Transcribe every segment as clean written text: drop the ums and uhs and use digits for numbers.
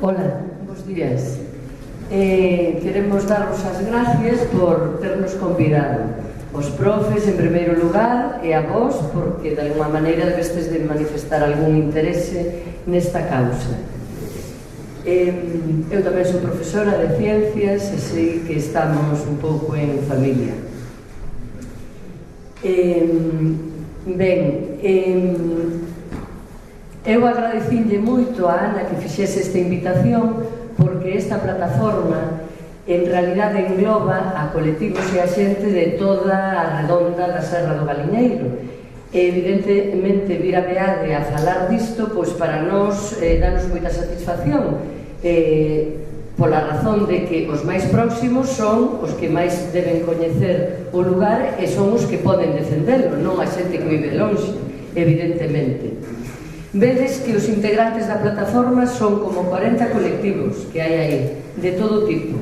Ola, bons días. Queremos darvos as gracias por ternos convidado. Os profes, en primeiro lugar, e a vos, porque de alguma maneira debestes de manifestar algún interese nesta causa. Eu tamén sou profesora de ciencias e sei que estamos un pouco en familia. Eu agradecinlle moito a Ana que fixese esta invitación, porque esta plataforma en realidade engloba a colectivos e a xente de toda a redonda da Serra do Galiñeiro. Evidentemente, vir a Beade a falar disto, pois para nós danos moita satisfacción, pola razón de que os máis próximos son os que máis deben coñecer o lugar e son os que poden defendelo, non a xente que vive lonxe, evidentemente. Vedes que os integrantes da plataforma son como 40 colectivos que hai aí, de todo tipo.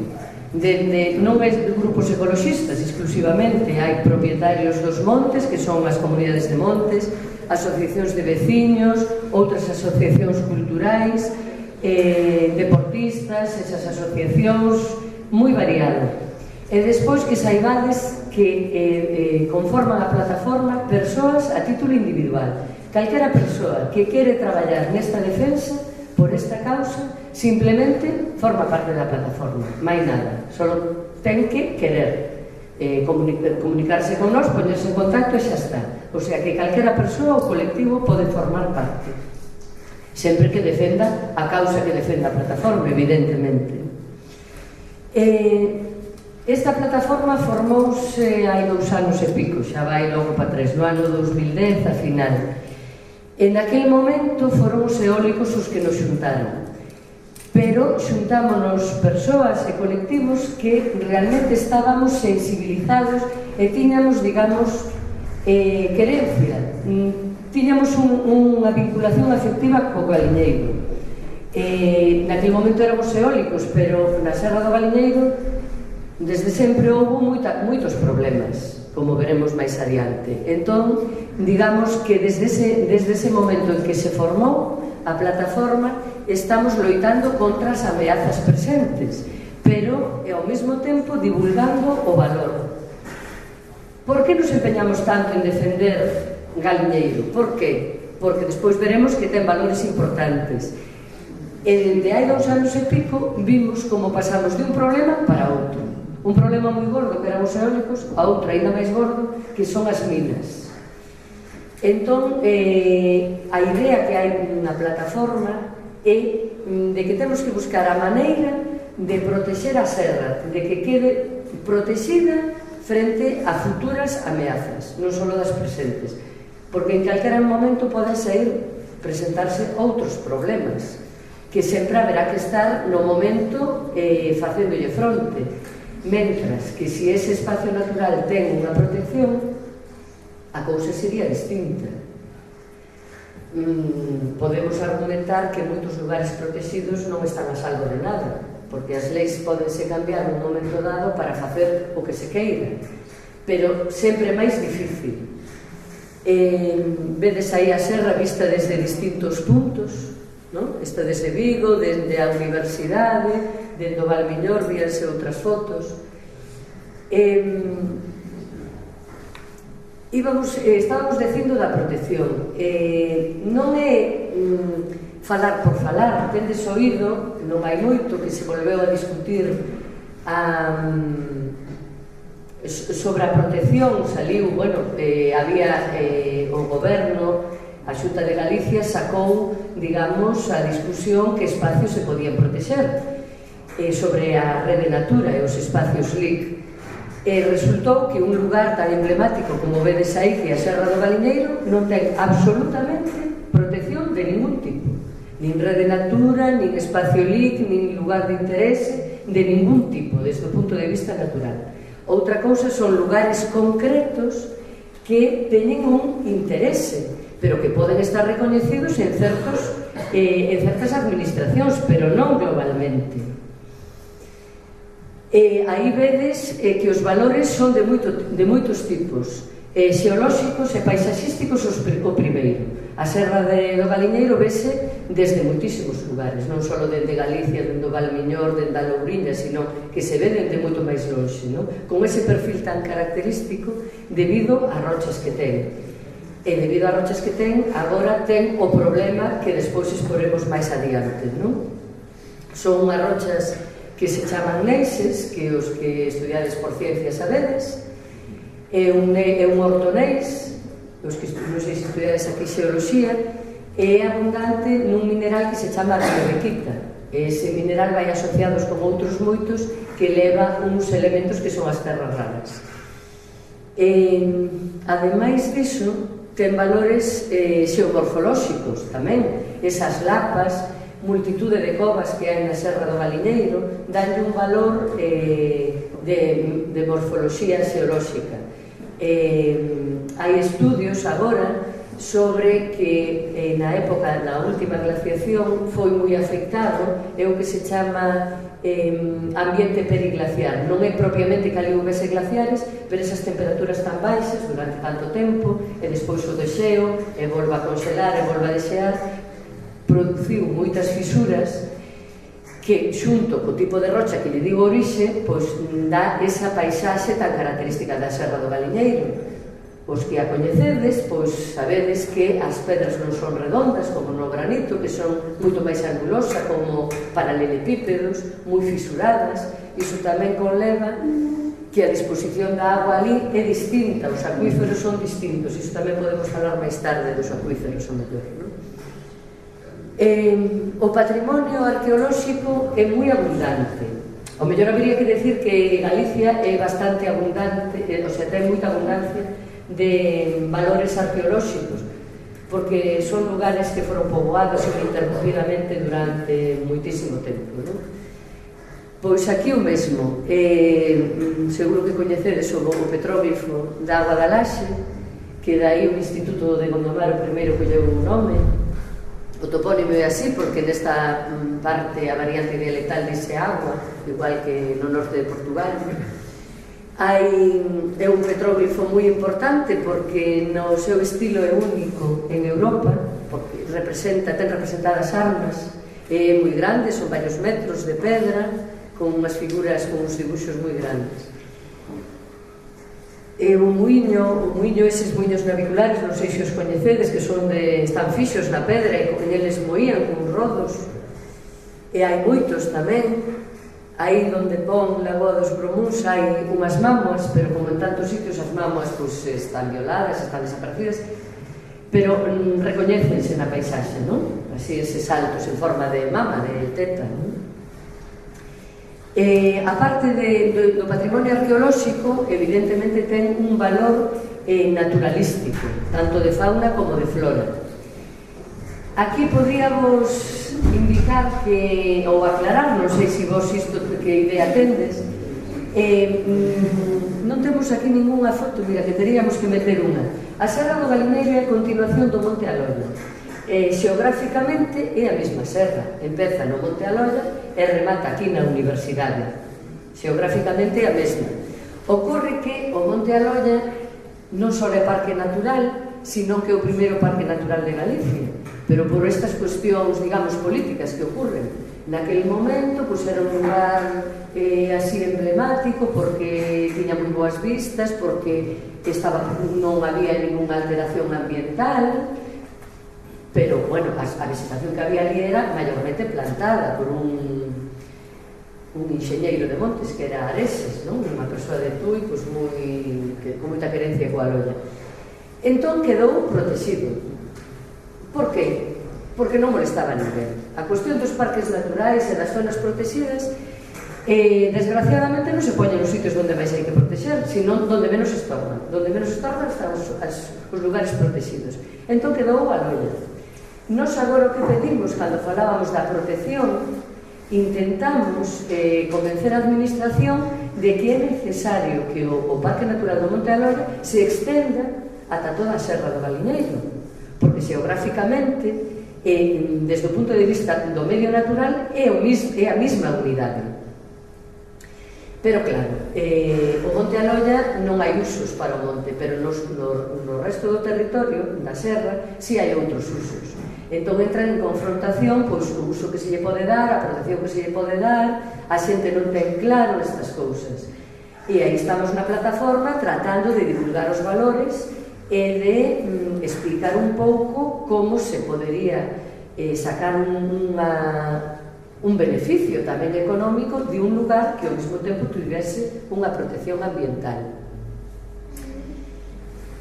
Non é de grupos ecologistas exclusivamente, hai propietarios dos montes, que son as comunidades de montes, asociacións de veciños, outras asociacións culturais, deportistas, esas asociacións, moi variado. E despois que saibades que conforman a plataforma persoas a título individual. Calquera persoa que quere traballar nesta defensa, por esta causa, simplemente forma parte da plataforma, máis nada, só ten que querer comunicarse con nós, poñerse en contacto e xa está. O sea que calquera persoa ou colectivo pode formar parte, sempre que defenda a causa que defenda a plataforma, evidentemente. Esta plataforma formouse hai 2 anos e pico, xa vai logo para 3, no ano 2010, a final. En aquel momento foron os eólicos os que nos xuntaron, pero xuntámonos persoas e colectivos que realmente estábamos sensibilizados e tiñamos, digamos, querencia, tiñamos unha vinculación afectiva co Galiñeiro. Naquele momento éramos eólicos, pero na Serra do Galiñeiro desde sempre houve moitos problemas, como veremos máis adiante. Entón, digamos que desde ese momento en que se formou a plataforma, estamos loitando contra as ameazas presentes, pero ao mesmo tempo divulgando o valor. Por que nos empeñamos tanto en defender Galiñeiro? Por que? Porque despois veremos que ten valores importantes. E dende hai 2 anos e pico vimos como pasamos de un problema para outro. Un problema moi gordo que eran os eólicos, a outro ainda máis gordo que son as minas. Entón, a idea que hai na plataforma é de que temos que buscar a maneira de protexer a serra, de que quede protexida frente a futuras ameazas, non só das presentes, porque en calquera momento poden presentarse outros problemas que sempre haberá que estar no momento facéndolle fronte. Mentras que se ese espacio natural ten unha protección, a cousa sería distinta. Podemos argumentar que moitos lugares protegidos non están a salvo de nada, porque as leis podense cambiar nun momento dado para facer o que se queira, pero sempre é máis difícil. Vedes aí a serra vista desde distintos puntos, esta desde Vigo, desde a universidade, dende o Valmiñor, víanse outras fotos. Estábamos dicindo da protección. Non é falar por falar, tendes oído, non hai moito que se volveu a discutir sobre a protección, saliu, había o goberno, a Xunta de Galicia sacou, digamos, a discusión que espacios se podían protexer sobre a Rede Natura e os espacios LIC. Resultou que un lugar tan emblemático como vedes aí, que é a Serra do Galiñeiro, non ten absolutamente protección de ningún tipo, nin Rede Natura, nin espacio LIC, nin lugar de interese de ningún tipo, desde o punto de vista natural. Outra cousa son lugares concretos que teñen un interese, pero que poden estar recoñecidos en certas administracións, pero non globalmente. Aí vedes que os valores son de moitos tipos. xeolóxicos e paisaxísticos o primeiro. A Serra do Galiñeiro vese desde moitísimos lugares, non só dende Galicia, dende o Valmiñor, dende a Lourinha, sino que se ve dende moito máis longe, con ese perfil tan característico debido ás rochas que ten. E debido ás rochas que ten, agora ten o problema que despois exporemos máis adiante. Son unhas rochas que se chaman neises, que os que estudiades por ciencias sabedes, é un ortoneis, os que non sei se estudiades aquí xeoloxía, é abundante nun mineral que se chama piorequita. Ese mineral vai asociados con outros moitos que leva uns elementos que son as terras raras. Ademais diso, ten valores xeomorfolóxicos tamén. Esas lapas, multitude de covas que hai na Serra do Galiñeiro, danlle un valor de morfoloxía xeolóxica. Hai estudios agora sobre que na época da última glaciación foi moi afectado, é o que se chama ambiente periglaciar. Non é propiamente que ali houvese glaciares, pero esas temperaturas tan baixas durante tanto tempo, e despois o deseo, e volva a congelar, e volva a desexear, produciu moitas fisuras que, xunto co tipo de rocha que lle digo orixe, pois dá esa paisaxe tan característica da Serra do Galiñeiro. Os que a coñecedes, pois sabedes que as pedras non son redondas como no granito, que son moito máis angulosa, como paralelepípedos, moi fisuradas. Iso tamén conleva que a disposición da agua ali é distinta, os acuíferos son distintos. Iso tamén podemos falar máis tarde dos acuíferos, o mellor, non? O patrimonio arqueolóxico é moi abundante. O mellor habería que decir que Galicia é bastante abundante, o sea, ten moita abundancia de valores arqueolóxicos, porque son lugares que foron poboados ininterrumpidamente durante moitísimo tempo, non? Pois aquí o mesmo, seguro que coñecedes o petróglifo da Agua da Laxe, que dai o Instituto de Gondomar o primeiro que lleva un nome. O topónimo é así porque nesta parte a variante dialectal dice agua, igual que no norte de Portugal. É un petróglifo moi importante porque no seu estilo é único en Europa, porque ten representadas armas, é moi grande, son varios metros de pedra, con unhas figuras, con uns dibuixos moi grandes. E o muiño, eses muiños naviculares, non sei se os coñecedes, que están fixos na pedra e con eles moían con rodos. E hai moitos tamén. Aí onde pon Lagoa dos Bromúns hai unhas mámoas, pero como en tantos sitios as mámoas están violadas, están desaparecidas, pero recoñécense na paisaxe, non? Así eses saltos en forma de mama, de teta, non? A parte do patrimonio arqueolóxico, evidentemente ten un valor naturalístico, tanto de fauna como de flora. Aquí podríamos indicar que, ou aclarar, non sei se vos isto que idea tendes, non temos aquí ninguna foto, mira, que teríamos que meter unha. A Serra do Galiñeiro é a continuación do Monte Aloia. Xeográficamente é a mesma serra, empeza no Monte Aloia e remata aquí na Universidade. Xeográficamente é a mesma. Ocorre que o Monte Aloia non só é parque natural, sino que é o primeiro parque natural de Galicia, pero por estas cuestións, digamos, políticas que ocurren naquele momento, pois era un lugar así emblemático, porque tiña moi boas vistas, porque non había ninguna alteración ambiental, pero, bueno, a vegetación que había ali era maiormente plantada por un enxeñeiro de montes, que era Areses, non? Unha persoa de Tui, pois, con moita querencia coa Loia. Entón quedou protegido. Por qué? Porque non molestaba a ninguén. A cuestión dos parques naturais e das zonas protegidas, desgraciadamente non se poñen nos sitios onde máis hai que protexer, sino onde menos estorban. Donde menos estorban están os lugares protegidos. Entón quedou a Loia. Nos agora o que pedimos, cando falábamos da protección, intentamos convencer a administración de que é necesario que o Parque Natural do Monte Aloia se extenda ata toda a Serra do Galiñeiro, porque xeográficamente, desde o punto de vista do medio natural, é a mesma unidade. Pero claro, o Monte Aloia non hai usos para o monte, pero no resto do territorio, da serra, si hai outros usos. Entón entran en confrontación pois o uso que se lle pode dar, a protección que se lle pode dar, a xente non ten claro estas cousas. E aí estamos na plataforma tratando de divulgar os valores e de explicar un pouco como se podería sacar un beneficio tamén económico de un lugar que ao mesmo tempo tivese unha protección ambiental.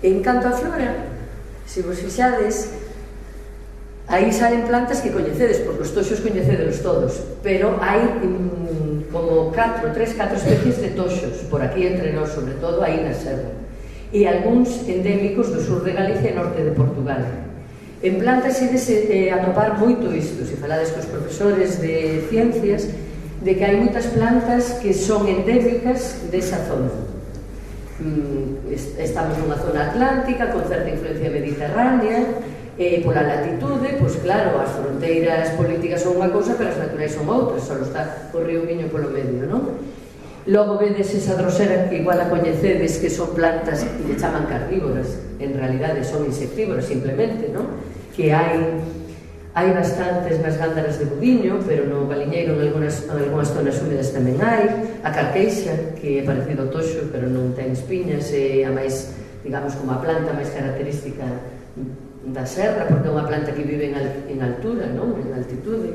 En canto a flora, se vos fixades, aí salen plantas que coñecedes, porque os toxos coñecedelos todos, pero hai como 4 especies de toxos, por aquí entre nós, sobre todo aí na serra, e algúns endémicos do sur de Galicia e norte de Portugal. En plantas ides atopar moito isto, se falades cos profesores de ciencias, de que hai moitas plantas que son endémicas desa zona. Estamos nunha zona atlántica, con certa influencia mediterránea, pola latitude, pois claro, as fronteiras políticas son unha cousa, pero as naturais son outras, só está o río Miño polo medio, non? Logo vedes esa drosera que igual a coñecedes, que son plantas que lle chaman carnívoras, en realidade son insectívoras simplemente, non? Que hai bastantes nas gándaras de Budiño, pero no Galiñeiro en algunhas zonas húmedas tamén hai. A carqueixa, que é parecido ao toxo, pero non ten espiñas, é a máis, digamos, como a planta máis característica da serra, porque é unha planta que vive en altura, non? En altitude.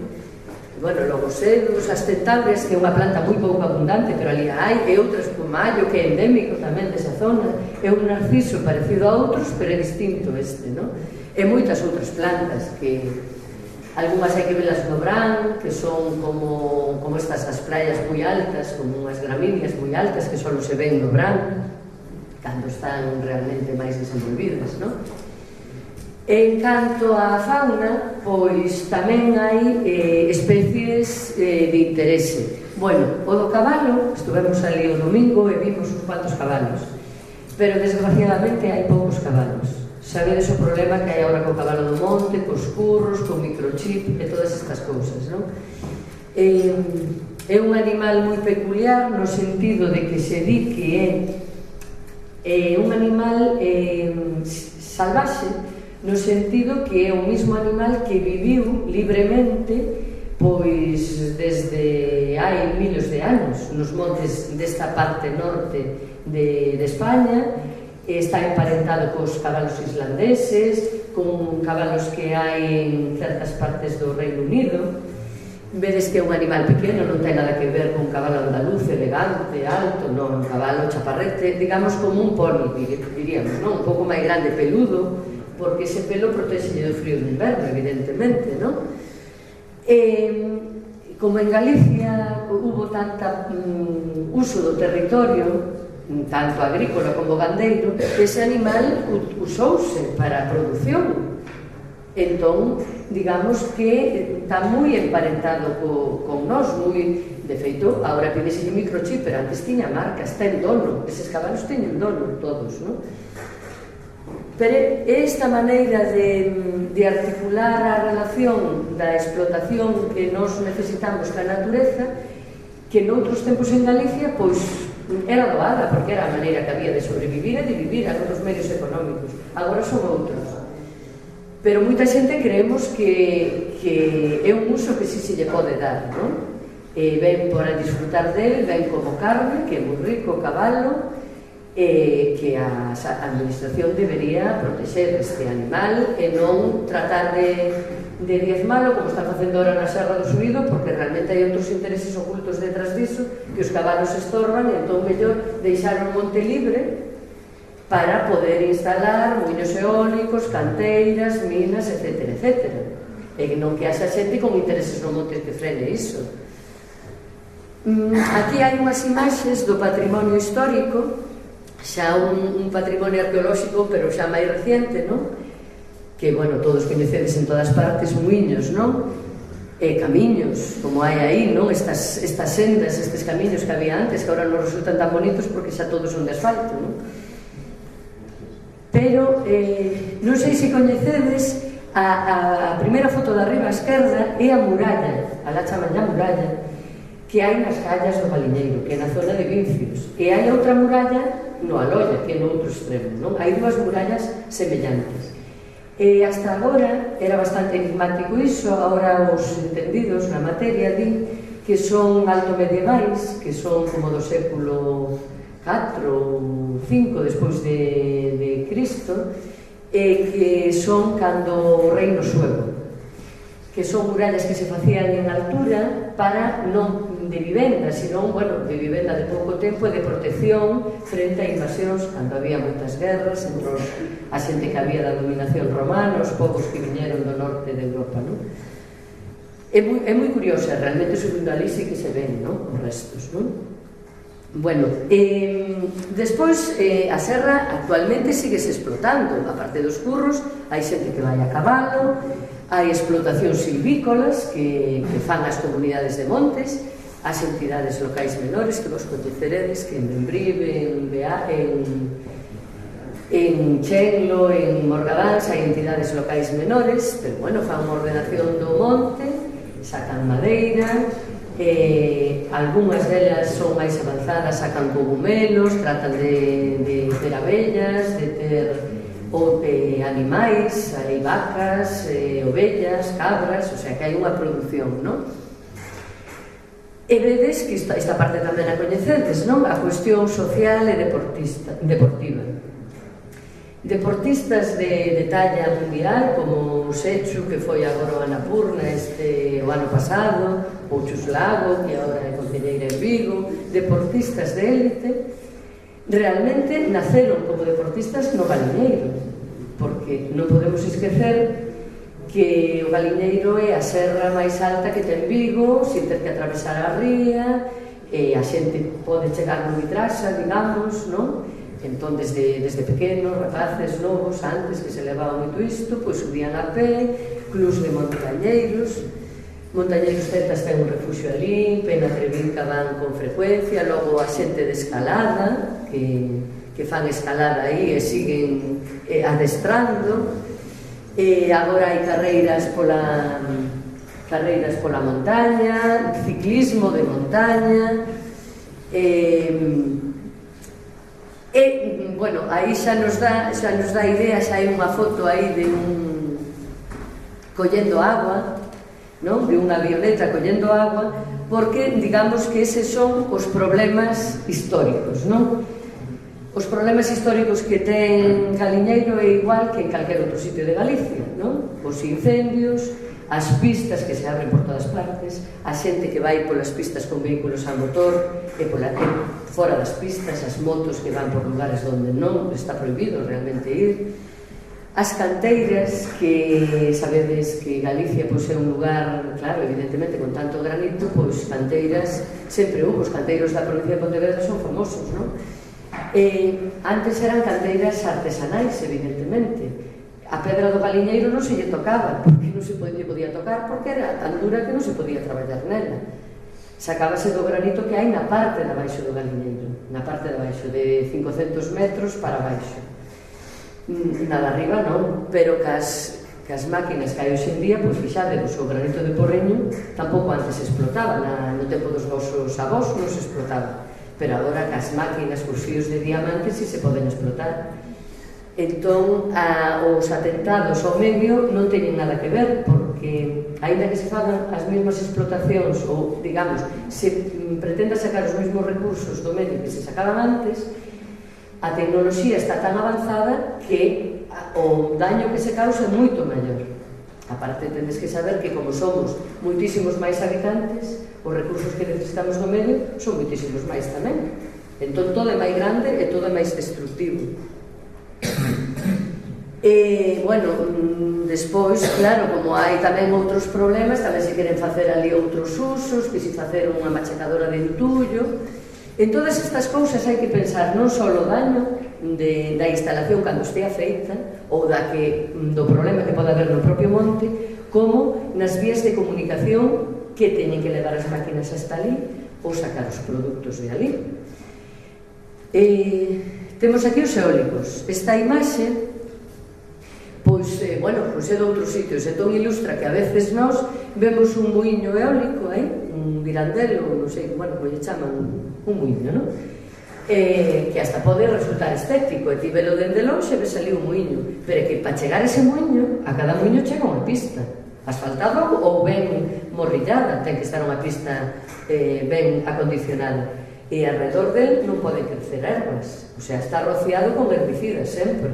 Bueno, logo sedos, as centaureas, que é unha planta moi pouco abundante, pero ali hai, e outras como mallo, que é endémico tamén desa zona, é un narciso parecido a outros, pero é distinto este, non? E moitas outras plantas, que algunhas hai que velas no Brán, que son como estas as praias moi altas, como unhas gramíneas moi altas, que só se ven no Brán, cando están realmente máis desenvolvidas, non? En canto á fauna, pois tamén hai especies de interese. Bueno, o do cabalo, estuvemos ali o domingo e vimos uns cuantos cabalos, pero desgraciadamente hai poucos cabalos. Sabedes o problema que hai agora co cabalo do monte, cos curros, co microchip e todas estas cousas, non? É un animal moi peculiar no sentido de que se di que é un animal salvaxe, no sentido que é o mismo animal que viviu libremente pois desde hai miles de anos nos montes desta parte norte de España. Está emparentado cos cabalos islandeses, con cabalos que hai en certas partes do Reino Unido. Vedes que é un animal pequeno, non ten nada que ver con un cabalo andaluz, elegante, alto, non, un cabalo chaparrete, digamos como un poni, diríamos, non? Un pouco máis grande, peludo, porque ese pelo protege do frío do inverno, evidentemente, non? Como en Galicia hubo tanta uso do territorio, tanto agrícola como gandeiro, ese animal usouse para a produción. Entón, digamos que está moi emparentado con nós, moi, de feito, agora pídese un microchip, pero antes tiña marcas, ten dono, eses cabalos teñen dono todos, non? Pero esta maneira de articular a relación da explotación que nós necesitamos ca natureza, que noutros tempos en Galicia, pois, era doada, porque era a maneira que había de sobrevivir e de vivir a outros medios económicos. Agora son outros. Pero moita xente creemos que é un uso que sí se lle pode dar, non? Ven para disfrutar del, ven como carne, que é moi rico o cabalo, que a administración debería proteger este animal e non tratar de diezmalo como están facendo ahora na Serra do Suído, porque realmente hai outros intereses ocultos detrás disso, que os cabalos estorban, e entón mellor deixar un monte libre para poder instalar moinhos eólicos, canteiras, minas, etc. E non que haxa xente con intereses no monte que frene iso. Aquí hai unhas imaxes do patrimonio histórico, xa un patrimonio arqueolóxico, pero xa máis reciente, non? Que, bueno, todos coñecedes en todas partes, muiños, non? E camiños, como hai aí, non? Estas sendas, estes camiños que había antes, que agora non resultan tan bonitos porque xa todos son de asfalto, non? Pero, non sei se coñecedes, a primeira foto de arriba a esquerda é a muralla, a la chaman a muralla, que hai nas callas do Galiñeiro, que é na zona de Vincios, e hai outra muralla no Aloia, que é no outro extremo, non? Hai dúas murallas semellantes. E hasta agora era bastante enigmático iso, agora os entendidos na materia din que son alto medievais, que son como do século 4 ou 5 despois de Cristo, e que son cando o reino suevo, que son murallas que se facían en altura para non de vivenda, senón, bueno, de vivenda de pouco tempo e de protección frente a invasións, cando había moitas guerras entre a xente que había da dominación romana, os povos que viñeron do norte de Europa, non? É moi curiosa, realmente subindo ali sí que se ven, non? Os restos, non? Bueno, despois a serra actualmente síguese explotando, a parte dos curros, hai xente que vai a cabalo, hai explotacións silvícolas que fan as comunidades de montes, as entidades locais menores que vos coñeceredes, que en Membrive, en Chenlo, en Morgadáns hai entidades locais menores, pero bueno, fan unha ordenación do monte, sacan madeira, algunhas delas son máis avanzadas, sacan cogumelos, tratan de ter abellas, de ter animais, hai vacas, ovellas, cabras, o sea que hai unha produción, non? E vedes que esta parte tamén a coñecedes, non? A cuestión social e deportiva. Deportistas de talla mundial, como o Sechu, que foi agora o Annapurna o ano pasado, ou Chuslago, que agora é concelleira en Vigo, deportistas de élite, realmente naceron como deportistas no Galiñeiro, porque non podemos esquecer que o Galiñeiro é a serra máis alta que ten Vigo, sin ter que atravesar a ría, e a xente pode chegar no Vitrasa, digamos, non? Entón, desde pequenos, rapaces, novos, antes que se levaba moito isto, pois subían a pé, clubs de montañeiros celtas ten un refugio ali, Pena Trevinca van con frecuencia, logo a xente de escalada, que fan escalada aí e siguen adestrando, e agora hai carreiras pola montaña, ciclismo de montaña, bueno, aí xa nos dá idea, xa hai unha foto aí de un collendo agua, non? De unha avioneta collendo agua, porque digamos que eses son os problemas históricos, non? Os problemas históricos que ten Galiñeiro é igual que en calquer outro sitio de Galicia, non? Os incendios, as pistas que se abren por todas partes, a xente que vai polas pistas con vehículos a motor e fora das pistas, as motos que van por lugares onde non está prohibido realmente ir, as canteiras, que sabedes que Galicia pois, é un lugar, claro, evidentemente con tanto granito, pois canteiras sempre hubo, os canteiros da provincia de Pontevedra son famosos, non? Antes eran canteiras artesanais, evidentemente. A pedra do Galiñeiro non se lle tocaba, porque non se podía tocar, porque era tan dura que non se podía traballar nela. Sacábase do granito que hai na parte de abaixo do Galiñeiro, na parte de abaixo, de 500 metros para abaixo. Nada arriba non, pero cas máquinas que hai hoxe en día, pois fixadevos, o granito de Porreño tampouco antes se explotaba, no tempo dos vosos avós non se explotaba, pero agora cas máquinas, cos fíos de diamante, si se poden explotar. Entón, os atentados ao medio non teñen nada que ver, porque aínda que se fagan as mesmas explotacións ou, digamos, se pretenda sacar os mesmos recursos do medio que se sacaban antes, a tecnoloxía está tan avanzada que o daño que se causa é moito maior. Aparte, tendes que saber que como somos moitísimos máis habitantes, os recursos que necesitamos do medio son moitísimos máis tamén. Entón, todo é máis grande e todo é máis destructivo. Bueno, despois, claro, como hai tamén outros problemas, tamén se queren facer ali outros usos, que se facer unha machacadora de entullo. En todas estas cousas hai que pensar non só o daño da instalación cando estea feita ou do problema que pode haber no propio monte, como nas vías de comunicación que teñen que levar as máquinas hasta ali ou sacar os produtos de ali. Temos aquí os eólicos. Esta imaxe pois é de outros sitios, é ton ilustra que a veces nós vemos un muiño eólico aí, un virandelo, non sei, bueno, como lle chaman, un muiño, non? Que hasta pode resultar estético, e ti velo dende lonxe, ves ali un muiño, pero que para chegar a ese muiño, a cada muiño chega unha pista, asfaltado ou ben morrillada, ten que estar unha pista ben acondicionada, e alrededor del non pode crecer ervas, o sea, está rociado con herbicidas sempre,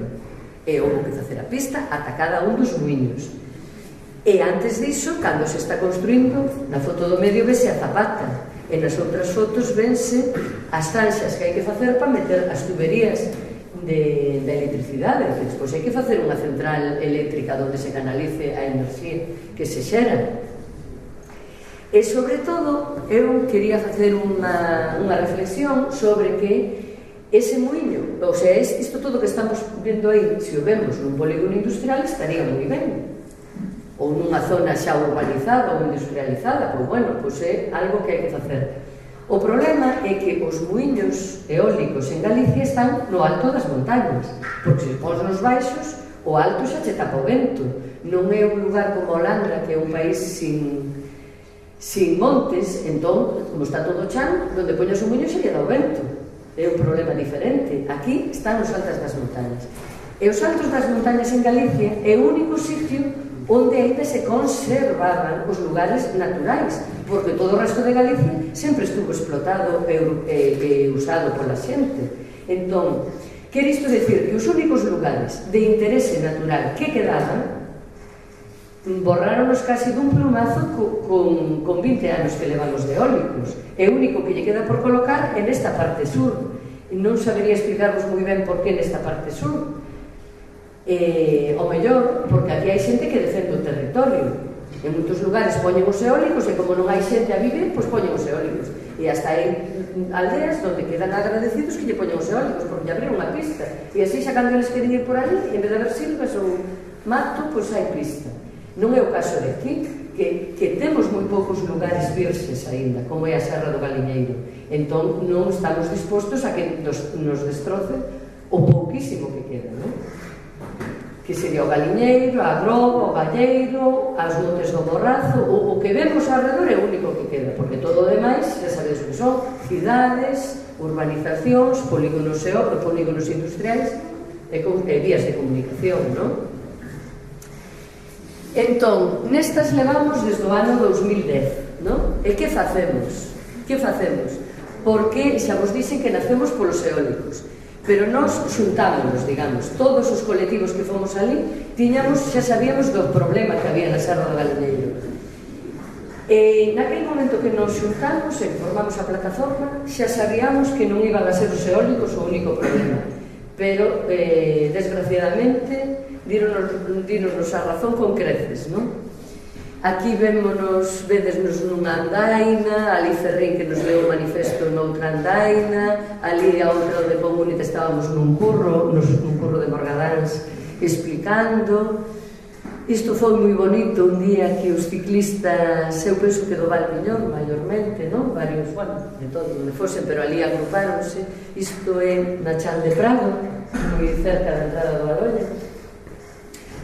e houve que facer a pista ata cada un dos muiños. E antes diso, cando se está construindo, na foto do medio vese a zapata, e nas outras fotos vense as zanxas que hai que facer para meter as tuberías de electricidade, que despois hai que facer unha central eléctrica onde se canalice a enerxía que se xera. E, sobre todo, eu quería facer unha reflexión sobre que ese muiño, ou sea, isto todo que estamos vendo aí, se o vemos nun polígono industrial, estaría moi ben, ou nunha zona xa urbanizada ou industrializada, pois bueno, pois é algo que hai que facer. O problema é que os muiños eólicos en Galicia están no alto das montañas, porque se pos nos baixos, o alto xa che tapa o vento. Non é un lugar como Holanda, que é un país sin montes, entón, como está todo chan, onde poñas o muiño xa lle dá o vento. É un problema diferente. Aquí están os altos das montañas. E os altos das montañas en Galicia é o único sitio onde ainda se conservaban os lugares naturais, porque todo o resto de Galicia sempre estuvo explotado e usado pola xente. Entón, quere isto decir que os únicos lugares de interese natural que quedaban borráronos casi dun plumazo con 20 anos que levan os eólicos. E o único que lle queda por colocar é nesta parte sur. Non sabería explicarvos moi ben por que nesta parte sur. O mellor, porque aquí hai xente que defende o territorio. En moitos lugares poñen os eólicos e como non hai xente a vivir, pois poñen os eólicos. E hasta hai aldeas onde quedan agradecidos que lle poñen os eólicos porque lle abriron unha pista. E así xa cando eles queren ir por ali, en vez de haber silvas ou mato, pois hai pista. Non é o caso de aquí, que temos moi poucos lugares virxes aínda, como é a Serra do Galiñeiro. Entón non estamos dispostos a que nos destroce o pouquísimo que queda, non? Que sería o Galiñeiro, a Groba, o Galleiro, as Montes do Borrazo, o que vemos alrededor é o único que queda, porque todo o demais, xa sabedes o que son, cidades, urbanizacións, polígonos industriais e vías de comunicación, non? Entón, nestas levamos desde o ano 2010, non? E que facemos? Que facemos? Porque xa vos dixen que nacemos polos eólicos, pero nós xuntámonos, digamos, todos os colectivos que fomos ali, xa sabíamos do problema que había na Serra do Galiñeiro. E naquele momento que nos xuntamos e formamos a plataforma, xa sabíamos que non iban a ser os eólicos o único problema, pero, desgraciadamente, díronos a razón con creces, non? Aquí vedesnos nunha andaina, ali Ferrín que nos deu o manifesto noutra andaina, ali a outra onde Comunita estábamos nun curro de Morgadáns explicando. Isto foi moi bonito un día que os ciclistas, eu penso que do Valpiñón maiormente, non? Varios, bueno, de todo onde fosen, pero ali agrupáronse. Isto é na Chan de Prado, moi cerca da entrada do Arolla.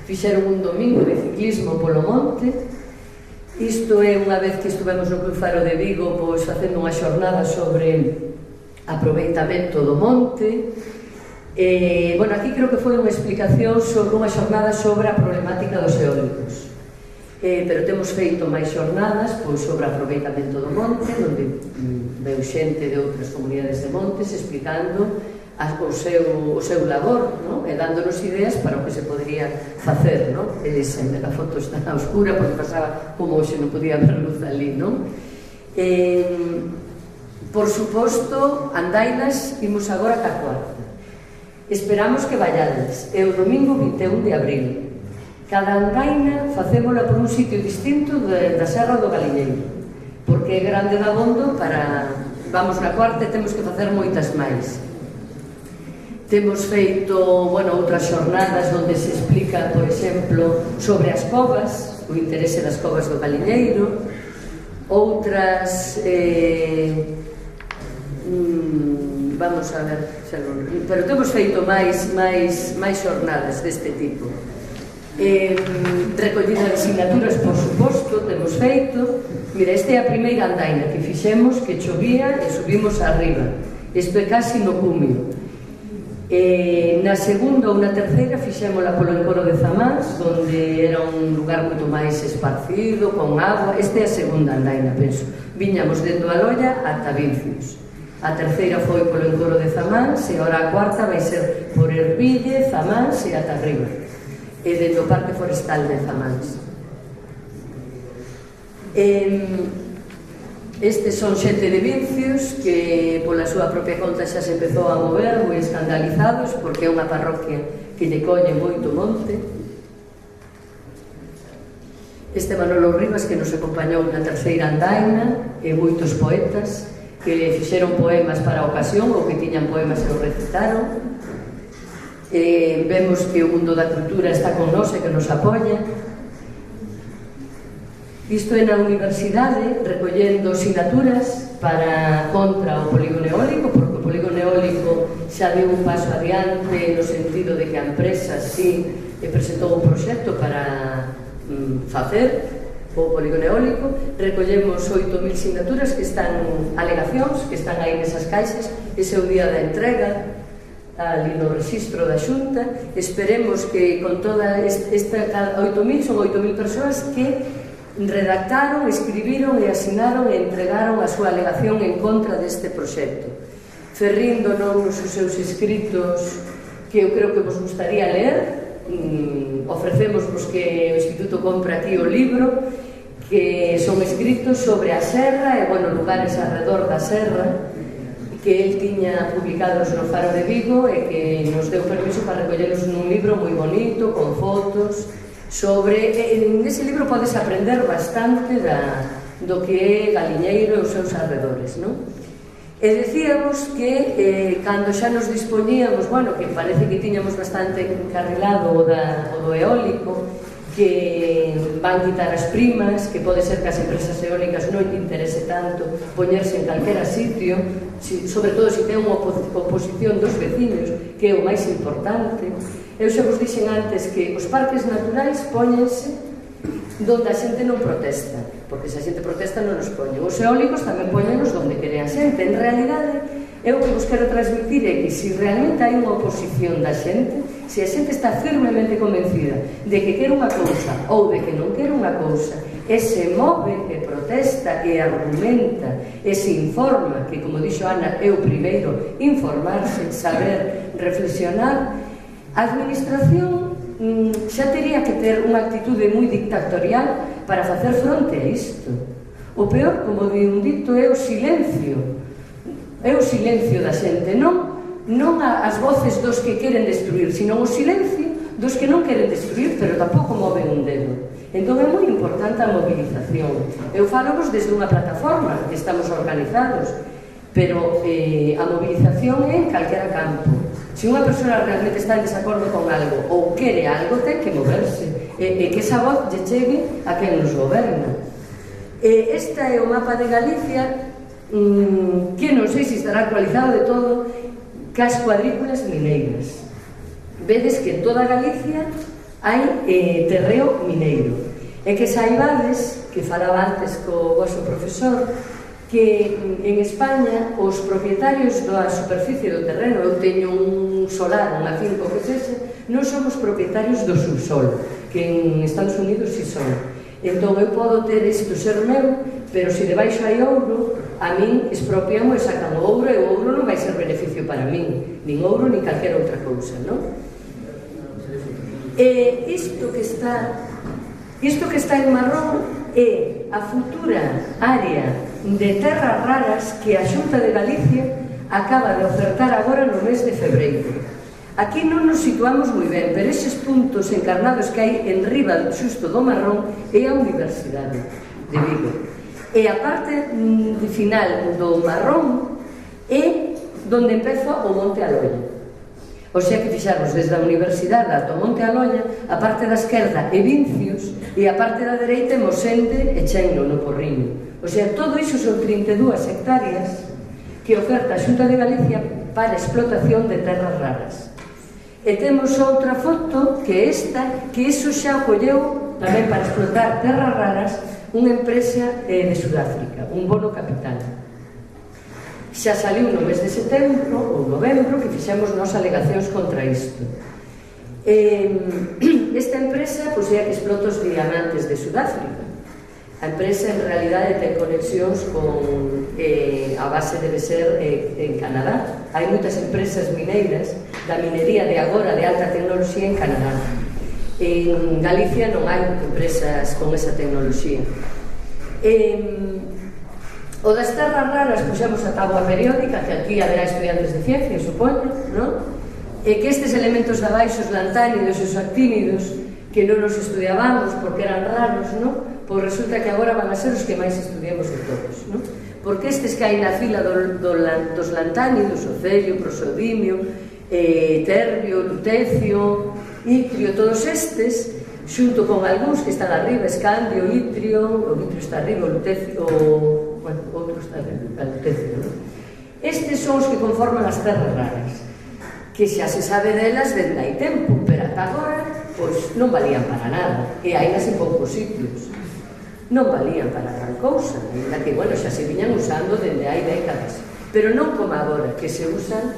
Fixeron un domingo de ciclismo polo monte. Isto é unha vez que estuvemos no Club Faro de Vigo, pois facendo unha xornada sobre aproveitamento do monte. Bueno, aquí creo que foi unha explicación sobre unha xornada sobre a problemática dos eólicos. Pero temos feito máis xornadas pois sobre aproveitamento do monte, onde veu xente de outras comunidades de montes explicando o seu labor, e dándonos ideas para o que se podría facer. A foto está na oscura porque pasaba como hoxe non podía haber luz ali. Por suposto, andainas imos agora ca cuarta. Esperamos que vallades. É o domingo 21 de abril. Cada andaina facémola por un sitio distinto da Serra do Galiñeiro, porque é grande dabondo para... Vamos na cuarta e temos que facer moitas máis. Temos feito, outras xornadas onde se explica, por exemplo, sobre as covas, o interese das covas do Galiñeiro, outras, vamos a ver, pero temos feito máis xornadas deste tipo. recollida de asignaturas, por suposto, temos feito. Mira, esta é a primeira andaina que fixemos, que chovía e subimos arriba. Isto é casi no cumio. Na segunda ou na terceira fixémola polo encoro de Zamáns, onde era un lugar moito máis esparcido, con agua. Esta é a segunda andaina, penso. Viñamos dentro a Lolla ata Vincios. A terceira foi polo encoro de Zamáns, e agora a cuarta vai ser por Erville, Zamáns e ata arriba, e dentro o Parque Forestal de Zamáns. Estes son xente de Vincios que pola súa propia conta xa se empezou a mover moi escandalizados, porque é unha parroquia que lle colle moito monte. Este Manolo Rivas, que nos acompañou na terceira andaina, e moitos poetas que fixeron poemas para a ocasión ou que tiñan poemas e os recitaron. Vemos que o mundo da cultura está con nós e que nos apoia. Isto é na universidade, recollendo asignaturas contra o polígono eólico, porque o polígono eólico xa deu un paso adiante no sentido de que a empresa sí presentou un proxecto para facer o polígono eólico. Recollemos 8.000 asignaturas que están, alegacións, que están aí nesas caixas. Ese é o día da entrega ali no registro da Xunta. Esperemos que con toda esta 8.000, son 8.000 persoas que redactaron, escribiron e asinaron e entregaron a súa alegación en contra deste proxecto. Ferríndonos os seus escritos, que eu creo que vos gustaría ler. Ofrecemos que o Instituto compre aquí o libro, que son escritos sobre a serra e, bueno, lugares alrededor da serra, que el tiña publicados no Faro de Vigo e que nos deu permiso para recollelos nun libro moi bonito, con fotos. Nese libro podes aprender bastante do que é Galiñeiro e os seus arredores, non? E decíamos que cando xa nos dispoñíamos, bueno, que parece que tiñamos bastante encarrilado o do eólico, que van quitar as primas, que pode ser que as empresas eólicas non lle interese tanto poñerse en calquera sitio, sobre todo se ten unha oposición dos veciños, que é o máis importante. Eu xa vos dixen antes que os parques naturais póñense donde a xente non protesta, porque se a xente protesta non nos poñen. Os eólicos tamén poñenos donde quere a xente. En realidade, eu que vos quero transmitir é que se realmente hai unha oposición da xente, se a xente está firmemente convencida de que quere unha cousa ou de que non quere unha cousa, e se move, e protesta, e argumenta, e se informa, que, como dixo Ana, é o primeiro, informarse, saber, reflexionar. A administración xa tería que ter unha actitude moi dictatorial para facer fronte a isto. O peor, como di un dito, é o silencio. É o silencio da xente, non as voces dos que queren destruir, sino o silencio dos que non queren destruir, pero tampouco moven un dedo. Entón é moi importante a movilización. Eu falo-vos desde unha plataforma que estamos organizados, pero a movilización é en calquera campo. Se unha persona realmente está en desacordo con algo ou quere algo, ten que moverse e que esa voz lle chegue a quen nos goberna. Esta é o mapa de Galicia, que non sei se estará actualizado de todo, cas cuadrículas mineiras. Vedes que en toda Galicia hai terreo mineiro. E que saibades, que falaba antes co vosso profesor, que en España os propietarios da superficie do terreno, eu teño un solar, unha finca que sexe, non somos propietarios do subsolo, que en Estados Unidos si son. Entón eu podo ter isto ser meu, pero se debaixo hai ouro, a min expropiamo e sacan o ouro, e o ouro non vai ser beneficio para min, nin ouro, nin calquera outra cousa, non? E isto que está en marrón é a futura área de terras raras que a Xunta de Galicia acaba de ofertar agora no mes de febreiro. Aquí non nos situamos moi ben, pero eses puntos encarnados que hai en riba xusto do marrón é a Universidade de Vigo. E a parte final do marrón é donde empeza o Monte Aloia. O sea que fixarmos desde a Universidade ata o Monte Aloia, a parte da esquerda é Vincios e a parte da dereita é Mosende e Chenlo, no Porriño. O sea, todo iso son 32 hectáreas que oferta a Xunta de Galicia para explotación de terras raras. E temos outra foto que é esta, que iso xa colleu tamén para explotar terras raras unha empresa de Sudáfrica, un bono capital. Xa saliu no mes de setembro ou novembro que fixemos nos alegacións contra isto. Esta empresa é a que explota os diamantes de Sudáfrica. A empresa en realidade ten conexións con a base debe ser en Canadá. Hai moitas empresas mineiras da minería de agora de alta tecnoloxía en Canadá. En Galicia non hai empresas con esa tecnoloxía. O das terras raras puxemos a táboa periódica, que aquí haberá estudiantes de ciencia, supoño, non? E que estes elementos de abaixo, os lantánidos e os actínidos, que non nos estudiábamos porque eran raros, non? Pois resulta que agora van a ser os que máis estudiamos de todos, non? Porque estes que hai na fila dos lantánidos, o celio, prosodimio, terbio, lutecio, itrio, todos estes, xunto con algúns que están arriba, escandio, itrio, o itrio está arriba, o lutecio, bueno, outro está arriba, o lutecio, non? Estes son os que conforman as terras raras, que xa se sabe delas dende hai tempo, pero ata agora, pois non valían para nada, e hainas en poucos sitios. Non valían para gran cousa, ainda que, bueno, xa se viñan usando dende hai décadas, pero non como agora, que se usan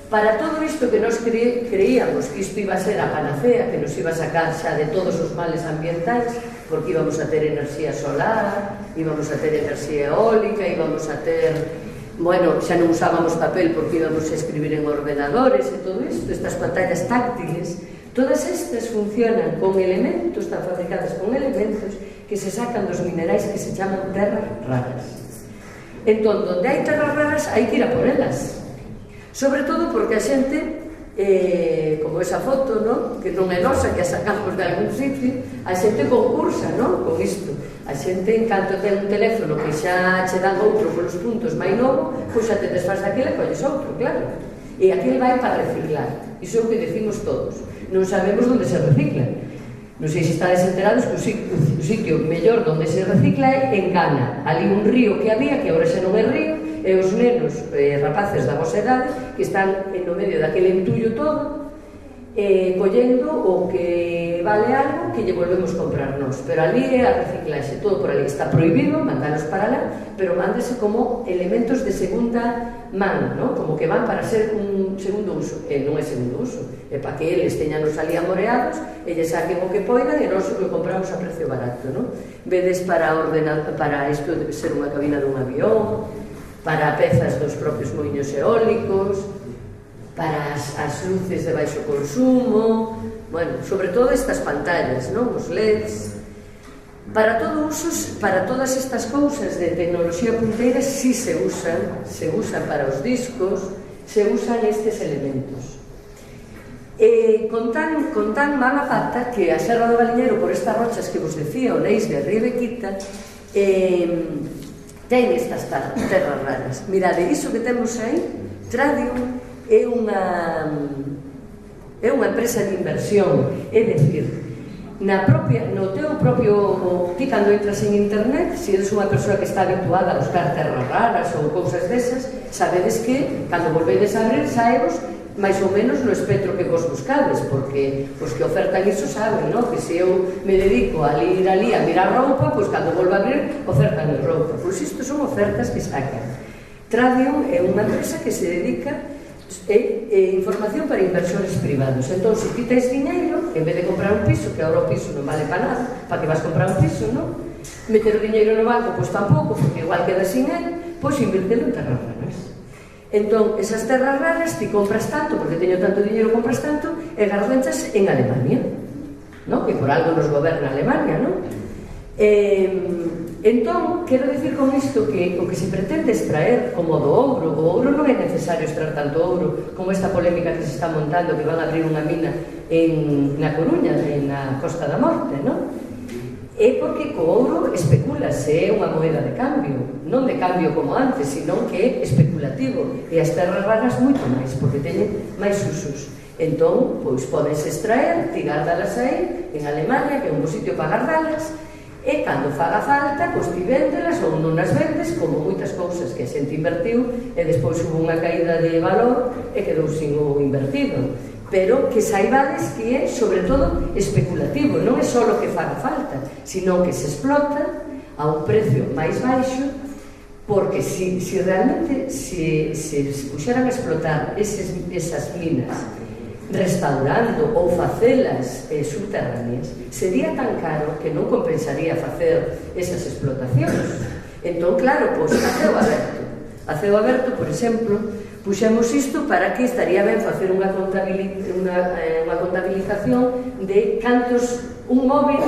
para todo isto que nos creíamos que isto iba a ser a panacea, que nos iba a sacar xa de todos os males ambientais, porque íbamos a ter enerxía solar, íbamos a ter enerxía eólica, íbamos a ter, bueno, xa non usábamos papel porque íbamos a escribir en ordenadores e todo isto, estas pantallas táctiles, todas estas funcionan con elementos, están fabricadas con elementos que se sacan dos minerais que se chaman terras raras. Entón, donde hai terras raras, hai que ir a por elas. Sobre todo porque a xente, como esa foto, ¿no? Que non é nosa, que a sacamos de algún sitio, a xente concursa, ¿no? Con isto. A xente, en canto ten un teléfono que xa che dan outro polos puntos máis novo, pois xa te desfaz daquela e colles outro, claro. E aquel vai para reciclar. Iso é o que decimos todos. Non sabemos onde se recicla. Non sei se estades enterados que o sitio mellor onde se recicla é en Cana. Ali un río que había, que agora xa non é río, e os nenos, rapaces da vosa edade, que están no medio daquele entullo todo, collendo o que vale algo que lle volvemos comprar nós. Pero ali é a reciclaxe, todo por ali. Está prohibido, mandanos para lá, pero mándese como elementos de segunda man, ¿no? Como que van para ser un segundo uso. Non é segundo uso, é para que eles teñanos ali amoreados, eles saquen o que poidan e nós o compramos a precio barato, ¿no? Vedes para isto debe ser unha cabina dun avión, para pezas dos propios moinhos eólicos, para as luces de baixo consumo, bueno, sobre todo estas pantallas, non? Os LEDs. Para todo usos, para todas estas cousas de tecnoloxía punteira, sí se usan para os discos, se usan estes elementos. Con tan mala pata que a Serra do Valiñeiro, por estas rochas que vos decía, o Neis de Ribequita, ten estas terras raras. Mirade, iso que temos aí, Tradium, é unha empresa de inversión, é dicir, no teu propio, ti cando entras en internet, se eres unha persoa que está habituada a buscar terras raras ou cousas desas, sabedes que cando volvedes a abrir saevos máis ou menos no espectro que vos buscades, porque os que ofertan iso saben, no? Que se eu me dedico a ir ali a mirar roupa, pois cando volvo a abrir ofertan roupa, pois isto son ofertas que sacan. Tradium é unha empresa que se dedica información para inversores privados. Entón, se ti tens diñeiro, en vez de comprar un piso, que agora o piso non vale para nada, para que vas comprar un piso, non? Meter o diñeiro no banco, pois tampouco, porque igual queda sin él, pois invertelo en terras raras. Entón, esas terras raras, ti compras tanto, porque teño tanto diñeiro, compras tanto, e gardanchas en Alemania, non? Que por algo nos goberna Alemania, non? Entón, quero dicir con isto que o que se pretende extraer, como do ouro, o ouro non é necesario extraer tanto ouro como esta polémica que se está montando, que van a abrir unha mina na Coruña, na Costa da Morte, non? É porque co ouro especulase, é unha moeda de cambio, non de cambio como antes, sino que é especulativo, e as terras raras moito máis, porque teñen máis usos. Entón, pois podes extraer, ti gardalas aí, en Alemania, que é un bo sitio para gardalas, e cando faga falta, pois ti véndelas ou non as vendes, como moitas cousas que a xente invertiu e despois hubo unha caída de valor e quedou sin o invertido. pero que saibades que é, sobre todo, especulativo. Non é só o que faga falta, sino que se explota a un precio máis baixo, porque si realmente se puxeran a explotar esas minas restaurando ou facelas subterráneas, sería tan caro que non compensaría facer esas explotacións. Entón, claro, pois, a ceo aberto, por exemplo, puxemos isto para que estaría ben facer unha contabilización de un móvil,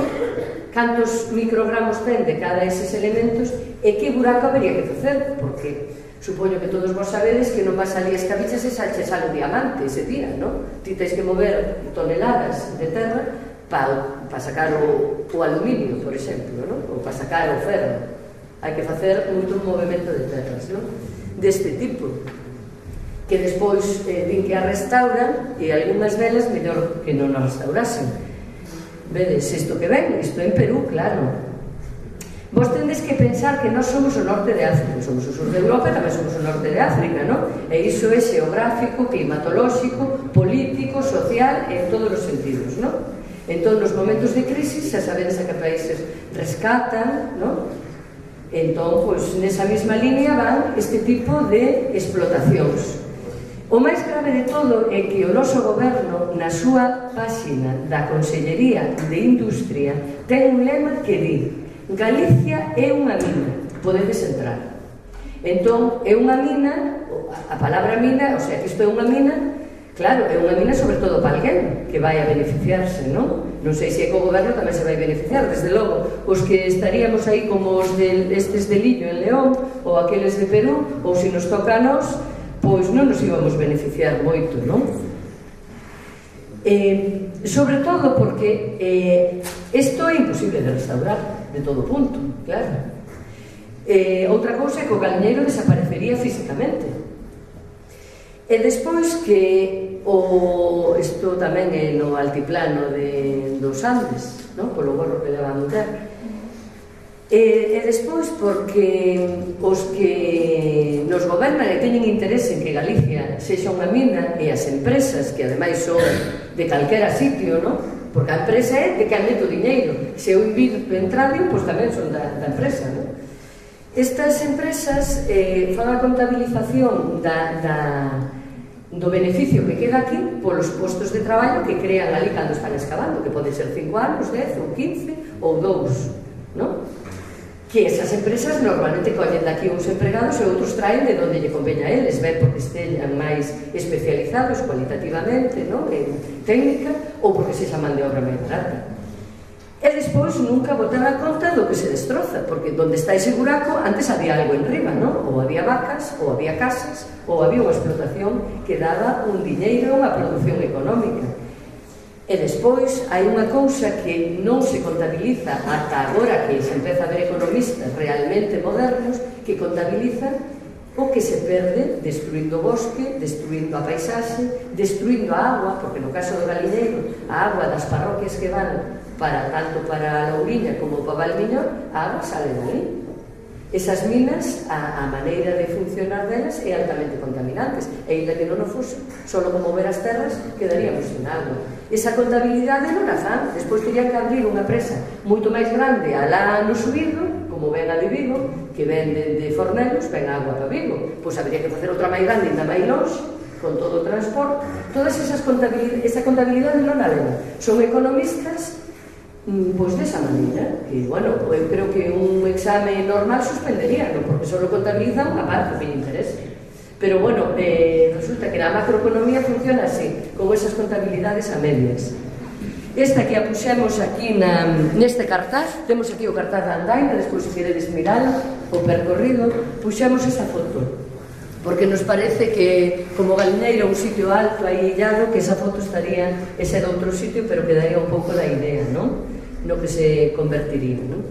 cantos microgramos ten de cada eses elementos e que buraco habería que facer, porque supoño que todos vos sabedes que non vas a ali escabichas e salche sale o diamante ese día, non? Ti tens que mover toneladas de terra para sacar o aluminio, por exemplo, non? Ou para sacar o ferro. Hai que facer moito movimento de terras, non? Deste tipo, que despois din que a restauran e algunhas delas mellor que non a restaurasen. Vedes, isto que ven, isto en Perú, claro. Vos tendes que pensar que nós somos o norte de África, somos o sur de Europa e tamén somos o norte de África, non? E iso é xeográfico, climatolóxico, político, social, en todos os sentidos, non? Entón, nos momentos de crisis, xa sabedes a que países rescatan, non? Entón, pois, nesa mesma línea van este tipo de explotacións. O máis grave de todo é que o noso goberno, na súa páxina da Consellería de Industria, ten un lema que di: Galicia é unha mina, podedes entrar. Entón, é unha mina, a palabra mina, o sea, que isto é unha mina, claro, é unha mina sobre todo para alguén que vai a beneficiarse, non? Non sei se é que o goberno tamén se vai beneficiar, desde logo, os que estaríamos aí como os estes de Lillo en León, ou aqueles de Perú, ou se nos toca a nós, pois non nos íbamos beneficiar moito, non? Sobre todo porque isto é imposible de restaurar de todo punto, claro. Outra cousa é que o galiñeiro desaparecería físicamente. E despois que isto tamén é no altiplano dos Andes, non? Polo gorro que levan o ter. E despois porque os que nos gobernan e teñen interese en que Galicia sexa unha mina, e as empresas, que ademais son de calquera sitio, non? Porque a empresa é de que mete o diñeiro. Se eu invito en radio, pois tamén son da empresa, non? Estas empresas fan a contabilización do beneficio que queda aquí polos postos de traballo que crean ali cando están excavando, que pode ser 5 anos, 10 ou 15 ou 2, non? Que esas empresas normalmente collen daqui uns empregados e outros traen de onde lle conveña a eles, ben porque estén máis especializados cualitativamente, non? En técnica, ou porque sexa man de obra máis barata. E despois nunca botan a conta do que se destroza, porque onde está ese buraco antes había algo enriba, non? Ou había vacas, ou había casas, ou había unha explotación que daba un diñeiro, unha produción económica. E despois hai unha cousa que non se contabiliza ata agora que se empeza a ver economistas realmente modernos que contabilizan o que se perde destruindo o bosque, destruindo a paisaxe, destruindo a agua, porque no caso do galiñeiro a agua das parroquias que van tanto para a Louriña como para Valmiñor, a agua sale dali. Esas minas, a maneira de funcionar delas é altamente contaminantes, e ainda que non o fose, solo como ver as terras quedaríamos sin agua. Esa contabilidade non a fan, despois terían que abrir unha presa moito máis grande alá no subido, como ven a de Vigo, que ven de Fornelos, ven agua para Vigo, pois habría que facer outra máis grande ainda máis longe, con todo o transporte. Todas esa contabilidade non a ven. Son economistas pois desa maneira, que, bueno, eu creo que un exame normal suspendería, non? Porque só contabilizan unha parte que lle interesa. Pero, bueno, resulta que a macroeconomía funciona así, con esas contabilidades a medias. Esta que a puxemos aquí neste cartaz, temos aquí o cartaz da andaina, despois se queredes mirar o percorrido, puxemos esa foto, porque nos parece que, como Galiñeiro, un sitio alto, aillado, que esa foto estaría ese de outro sitio, pero que daría un pouco da idea, non? No que se convertiría, non?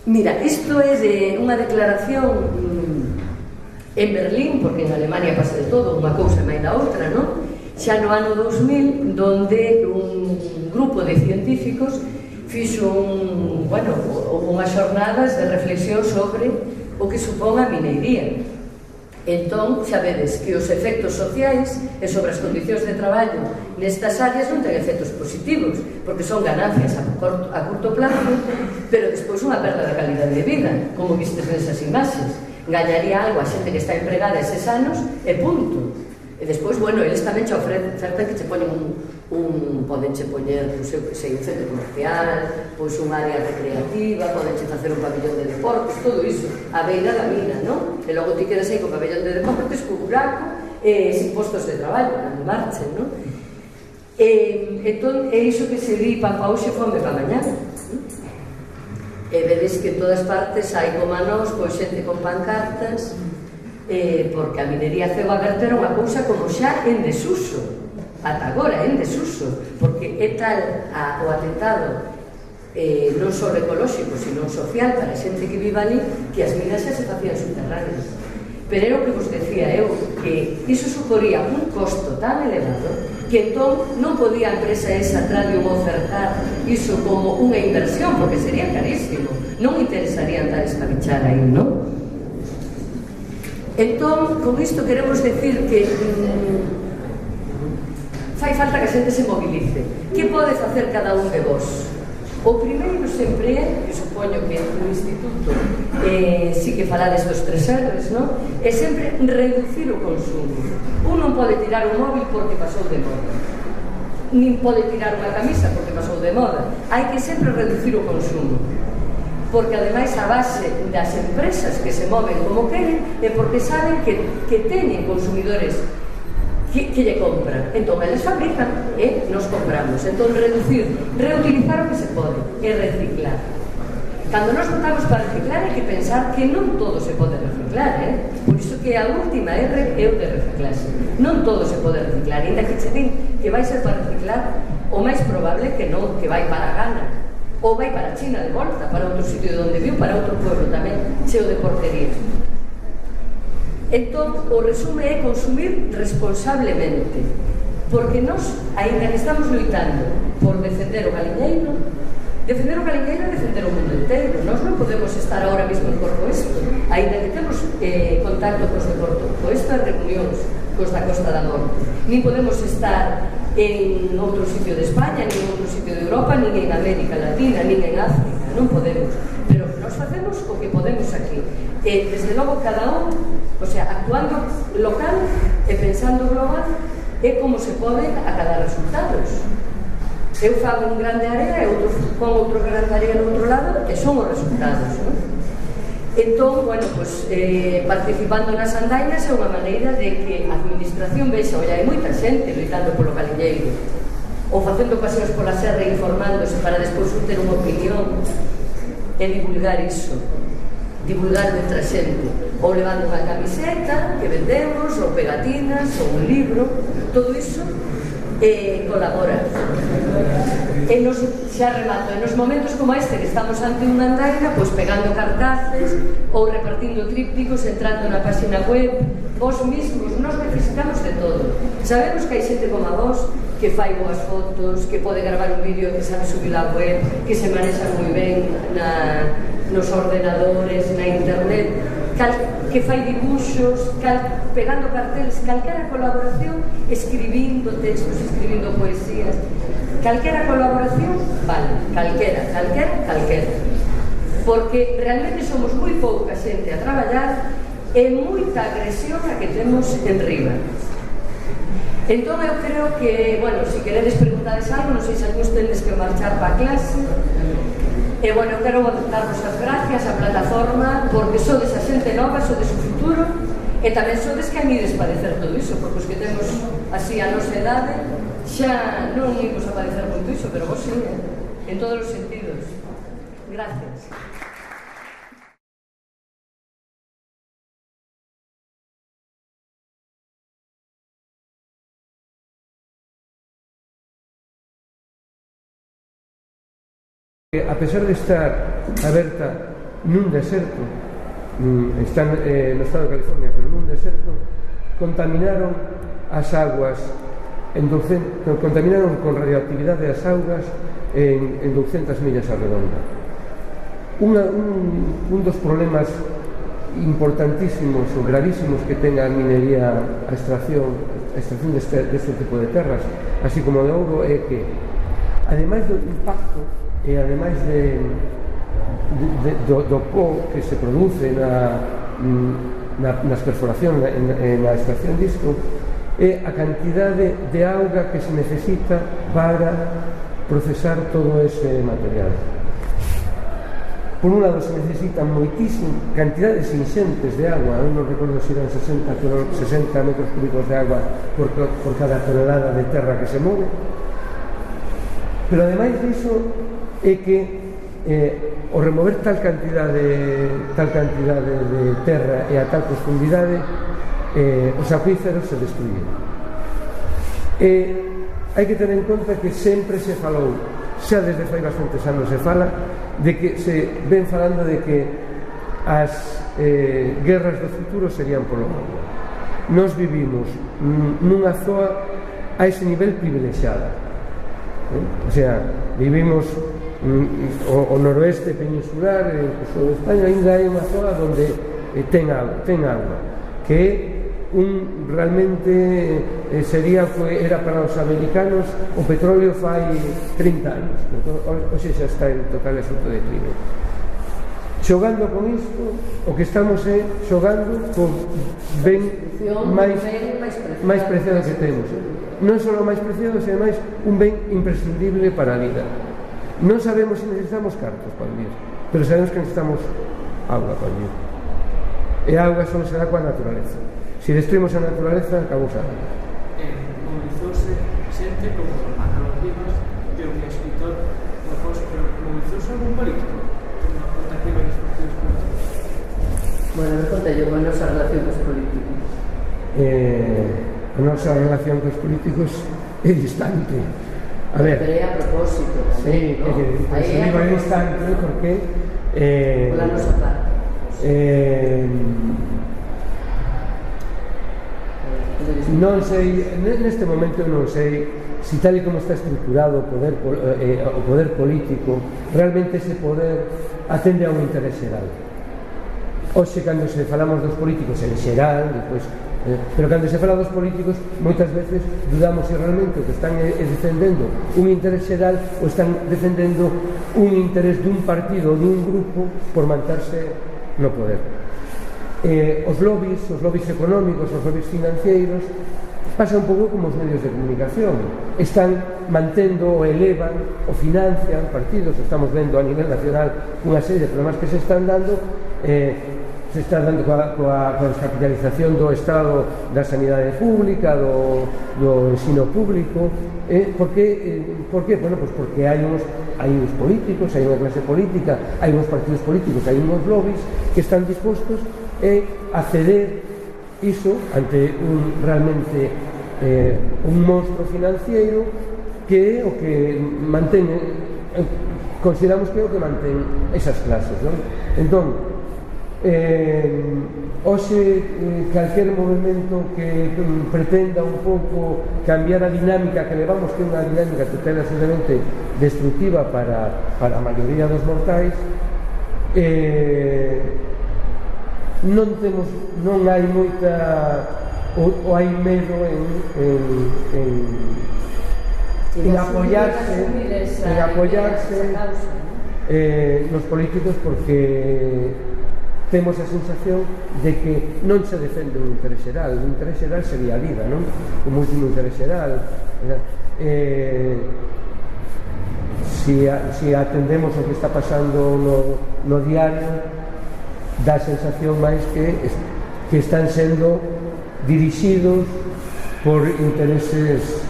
Mira, isto é de unha declaración en Berlín, porque en Alemania pasa de todo, unha cousa máis da outra, non? Xa no ano 2000, donde un grupo de científicos fixo unhas xornadas de reflexión sobre o que supón a mineiría. Entón, xa vedes que os efectos sociais e sobre as condicións de traballo nestas áreas non ten efectos positivos, porque son ganancias a curto plazo, pero despois unha perda de calidade de vida, como vistes nesas imaxes. Gañaría algo a xente que está empregada eses anos e punto. E despois, bueno, eles tamén che ofertan que che poñen podenche poñer, un centro comercial, pois un área recreativa, podenche facer un pabellón de deportes, todo iso, a beira da mina, non? E logo ti quedas aí co pabellón de deportes, co buraco, sin postos de traballo, cando marchen, non? Entón, é iso que se di pan pa hoxe, fome pa mañá. E vedes que en todas partes hai como a nós, pois xente con pancartas, porque a minería a ceo aberto era unha cousa como xa en desuso, ata agora en desuso, porque é tal o atentado non só ecolóxico, sino social para a xente que vive ali, que as minas xa se facían subterráneas. Pero é o que vos decía eu, que iso suporía un costo tan elevado que entón non podía a empresa esa Tradium ofertar iso como unha inversión, porque sería carísimo, non interesaría andar escabichar aí, non? Entón, con isto queremos decir que fai falta que a xente se movilice. Que pode facer cada un de vos? O primeiro sempre é, que supoño que no instituto sí que falades dos 3 R's, non? É sempre reducir o consumo. Un non pode tirar o móvil porque pasou de moda, nin pode tirar unha camisa porque pasou de moda. Hai que sempre reducir o consumo, porque ademais a base das empresas que se moven como queren é porque saben que teñen consumidores que lle compran. Entón, eles fabrican e nos compramos. Entón, reducir, reutilizar o que se pode e reciclar. Cando nos votamos para reciclar, hai que pensar que non todo se pode reciclar, Por iso que a última R é o de reciclarse. Non todo se pode reciclar. Ainda que che din que vai ser para reciclar, o máis probable que non, que vai para Ghana, ou vai para China de volta, para outro sitio de onde viu, para outro pueblo tamén, cheo de porquería. Entón, o resume é consumir responsablemente, porque nós, ainda que estamos loitando por defender o galiñeiro é defender o mundo inteiro. Nós non podemos estar ahora mismo en Corcoesto, ainda que temos contacto cos de Corcoesto e reunións cos da Costa da Morte. Nin podemos estar en outro sitio de España, nin en outro sitio de Europa, nin en América Latina, nin en África, non podemos. Pero nós facemos o que podemos aquí. E, desde logo, cada un, o sea, actuando local e pensando global, é como se pode acadar resultados. Eu fago un grande área e outro pon outro grande área no outro lado, e son os resultados, non? Entón, bueno, pues, participando nas andainas é unha maneira de que a administración vexa, oi, hai moita xente loitando polo galiñeiro, ou facendo paseos pola serra informándose para despois ter unha opinión e divulgar iso, divulgar outra xente, ou levando unha camiseta que vendemos, ou pegatinas, ou un libro, todo iso colabora. E nos, xa remato, en nos momentos como este que estamos ante unha andaina, pois pegando cartaces ou repartindo trípticos, entrando na página web, vos mismos, nos necesitamos de todo. Sabemos que hai xente como a vos que fai boas fotos, que pode gravar un vídeo, que sabe subir a web, que se manexa moi ben nos ordenadores, na internet, que fai dibuxos, pegando carteles, calquera colaboración, escribindo textos, escribindo poesías, calquera colaboración, vale, calquera, porque realmente somos moi pouca xente a traballar e moita agresión a que temos en riba. Entón eu creo que, bueno, se queredes preguntades algo, non sei se algúns tendes que marchar para a clase. E, bueno, eu quero darvos as gracias á plataforma, porque sodes a xente nova, sodes o futuro, e tamén sodes que anides padecer todo iso, porque os que temos así a nosa idade xa non imos a padecer moito iso, pero vos sí, en todos os sentidos. Gracias. A pesar de estar aberta nun deserto, están no estado de California, pero nun deserto, contaminaron as aguas, contaminaron con radioactividade as augas en 200 millas a redonda. Un dos problemas importantísimos ou gravísimos que ten a minería, a extracción deste tipo de terras, así como de ouro, é que ademais do impacto e ademais do po que se produce nas perforacións, na extracción disto, é a cantidade de auga que se necesita para procesar todo ese material. Por un lado, se necesitan moitísimas cantidades inxentes de agua, non recordo se eran 60 metros cúbicos de agua por cada tonelada de terra que se move, pero ademais diso é que ao remover tal cantidade de terra e a tal profundidade, os acuíferos se destruyen. Hai que ter en conta que sempre se falou, xa desde fai bastantes anos se fala, de que se ven falando de que as guerras do futuro serían polo agua. Nos vivimos nunha zoa a ese nivel privilexiada, o sea, vivimos o noroeste peninsular, o de España, ainda hai unha zoa onde ten agua, que realmente era para os americanos o petróleo fai 30 anos, hoxe xa está en total absoluto declive. Xogando con isto, o que estamos é xogando con ben máis preciado que temos, non só o máis preciado, sino máis un ben imprescindible para a vida. Non sabemos se necesitamos cartos para vivir, pero sabemos que necesitamos auga para vivir, e a auga só se dá coa naturaleza. Se destruimos a naturaleza, acabamos a vida. Mobilizouse xente como Manolo Rivas, que é un escritor, pero mobilizouse algún político na contactiva dos partidos políticos? Bueno, me conta yo con a nosa relación cos políticos. A nosa relación cos políticos é distante. A ver, pero é a propósito tamén, sí, ¿no? Aí digo é distante porque pola nosa parte. Non sei, neste momento non sei se tal e como está estructurado o poder político, realmente ese poder atende a un interés xeral. Hoxe, cando se falamos dos políticos en xeral, depois, pero cando se fala dos políticos, moitas veces dudamos se realmente o que están defendendo un interés xeral ou están defendendo un interés dun partido ou dun grupo por manterse no poder. Os lobbies económicos, os lobbies financeiros, pasa un pouco como os medios de comunicación, están mantendo ou elevan ou financian partidos. Estamos vendo a nivel nacional unha serie de problemas que se están dando coa descapitalización do Estado, da sanidade pública, do ensino público. Por qué? Bueno, pues porque hai uns políticos, hai unha clase política, hai uns partidos políticos, hai uns lobbies que están dispostos a ceder iso ante realmente un monstro financiero que é o que mantén, consideramos que é o que mantén esas clases, non? Entón, hoxe calquer movimento que pretenda un pouco cambiar a dinámica que levamos, que é unha dinámica total absolutamente destructiva para a maioría dos mortais, non hai moita ou hai medo en apoiarse nos políticos, porque temos a sensación de que non se defende un interés xeral. O interés xeral sería a vida, non? O último interés xeral. Si atendemos o que está pasando no diario, dá a sensación máis que están sendo dirixidos por intereses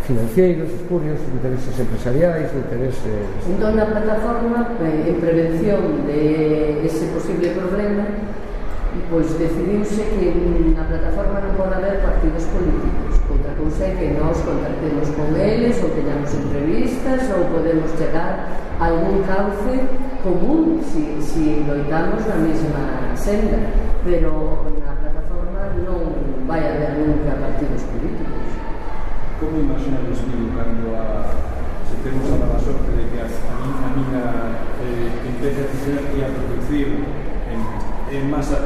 financeiros, espurios, intereses empresariais, intereses... Entón, na plataforma, en prevención de ese posible problema, pois decidiuse que na plataforma non pode haber partidos políticos. Outra cousa é que nós contactemos con eles, ou teñamos entrevistas, ou podemos chegar a algún cauce común si loitamos na mesma senda, pero na plataforma non vai haber nunca partidos políticos. Como imaginamos cando se temos a mala sorte de que a mina empece a producir en masa,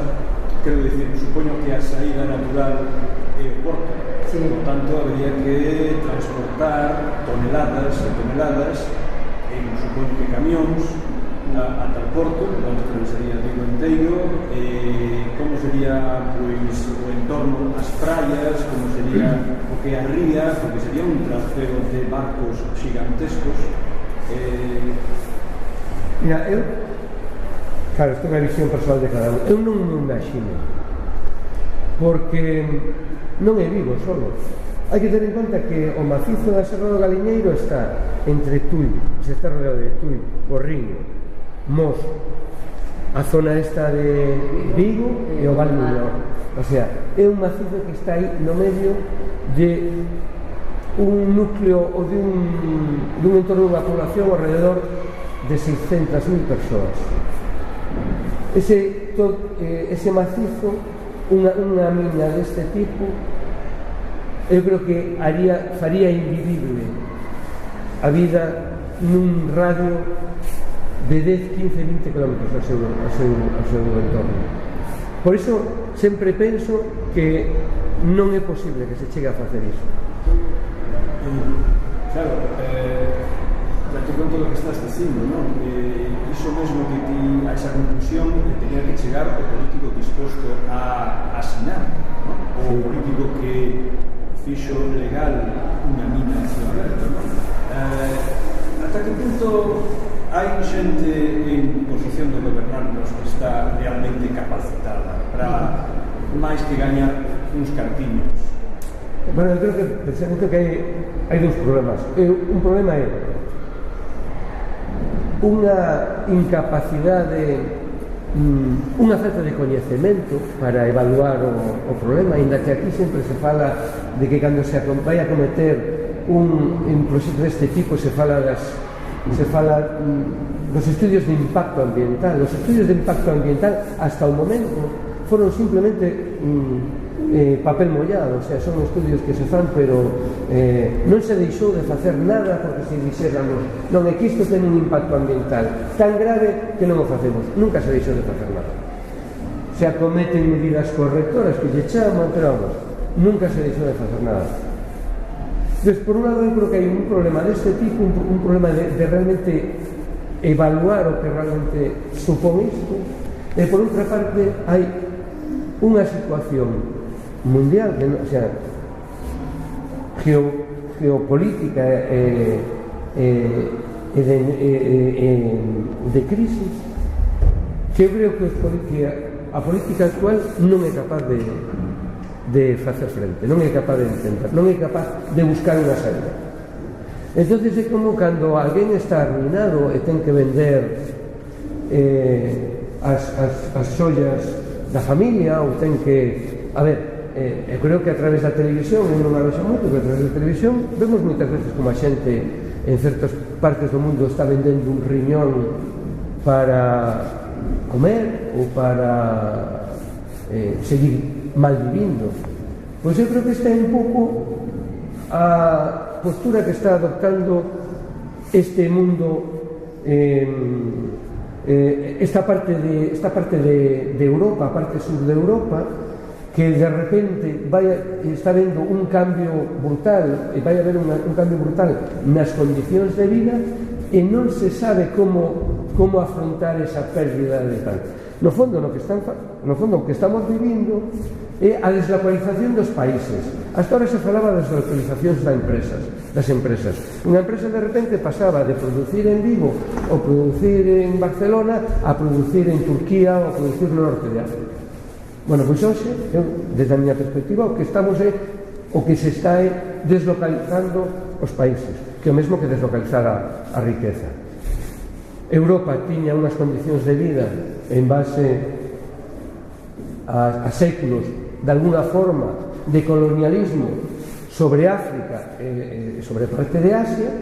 quero dicir, supoño que a saída natural é o porto. Sí. Por tanto, habría que transportar toneladas e toneladas en, supoño que camións, ata o porto, onde atravesaría Vigo inteiro, como sería pois, o entorno, as praias, como sería o que a ría, porque sería un trasfero de barcos gigantescos. Mira, eu, claro, isto é unha visión personal de cada un. Eu non me imagino, porque non é Vigo solo. Hai que ter en conta que o macizo da Serra do Galiñeiro está entre Tui, se está rodeado de Tui, Porriño, Mos, a zona esta de Vigo e o Val Miñor. O sea, é un macizo que está aí no medio de un núcleo ou de un entorno dunha población alrededor de 600.000 persoas. Ese macizo, unha miña deste tipo, eu creo que faría invivible a vida nun radio de 10, 15, 20 km ao seu entorno. Por iso sempre penso que non é posible que se chegue a facer iso. Claro, date conta do que estás dicindo, non? Iso mesmo que ti a esa conclusión tenía que chegar o político disposto a asinar, non? O político que fixo legal unha mina en Ciudad Aberta, non? Ata que punto hai xente en posición de gobernarnos que está realmente capacitada para máis que gañar uns cartiños? Bueno, eu creo que precisamente que hai dous problemas. Un problema é unha incapacidade, unha falta de coñecemento para evaluar o problema, ainda que aquí sempre se fala de que cando se vai a cometer un proxecto deste tipo se fala dos estudios de impacto ambiental. Os estudios de impacto ambiental hasta o momento foron simplemente papel mollado, o sea, son estudios que se fan, pero non se deixou de facer nada porque se dixéramos non é que isto ten un impacto ambiental tan grave que non o facemos. Nunca se deixou de facer nada. Se acometen medidas correctoras que lle chaman, pero vamos, nunca se deixou de facer nada. Entonces, por un lado, eu creo que hai un problema deste tipo, un problema de realmente evaluar o que realmente supón isto, e por outra parte hai unha situación mundial, que, o sea, geopolítica de crisis, que eu creo que a política actual non é capaz de facer frente, non é capaz de intentar, non é capaz de buscar unha saída. Entonces é como cando alguén está arruinado e ten que vender as xollas da familia, ou ten que... A ver, eu creo que a través da televisión, eu non a vexo moito, pero a través da televisión vemos moitas veces como a xente en certas partes do mundo está vendendo un riñón para comer ou para seguir malvivindo. Pois eu creo que esta é un pouco a postura que está adoptando este mundo, esta parte de Europa, a parte sur de Europa, que de repente está vendo un cambio brutal, e vai haber un cambio brutal nas condicións de vida, e non se sabe como afrontar esa pérdida de tal. No fondo, o que estamos vivindo é a deslocalización dos países. Hasta ahora se falaba das deslocalizacións das empresas. Unha empresa de repente pasaba de producir en Vigo ou producir en Barcelona a producir en Turquía ou a producir no norte de África. Bueno, pois hoxe, desde a miña perspectiva, o que se está é deslocalizando os países, que é o mesmo que deslocalizar a riqueza. Europa tiña unhas condicións de vida en base a séculos, de alguna forma, de colonialismo sobre África e sobre parte de Asia,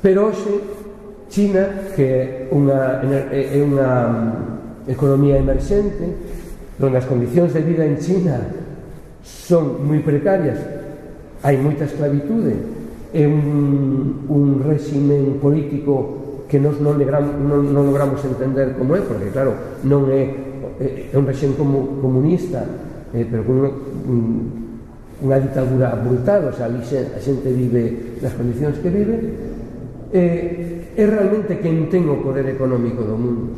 pero hoxe China, que é unha economía emerxente, onde as condicións de vida en China son moi precarias, hai moita esclavitude, é un réximen político que nos non logramos entender como é, porque claro, non é é un réxime comunista, pero con unha ditadura brutal, o sea, ali a xente vive nas condicións que vive, é realmente quen ten o poder económico do mundo.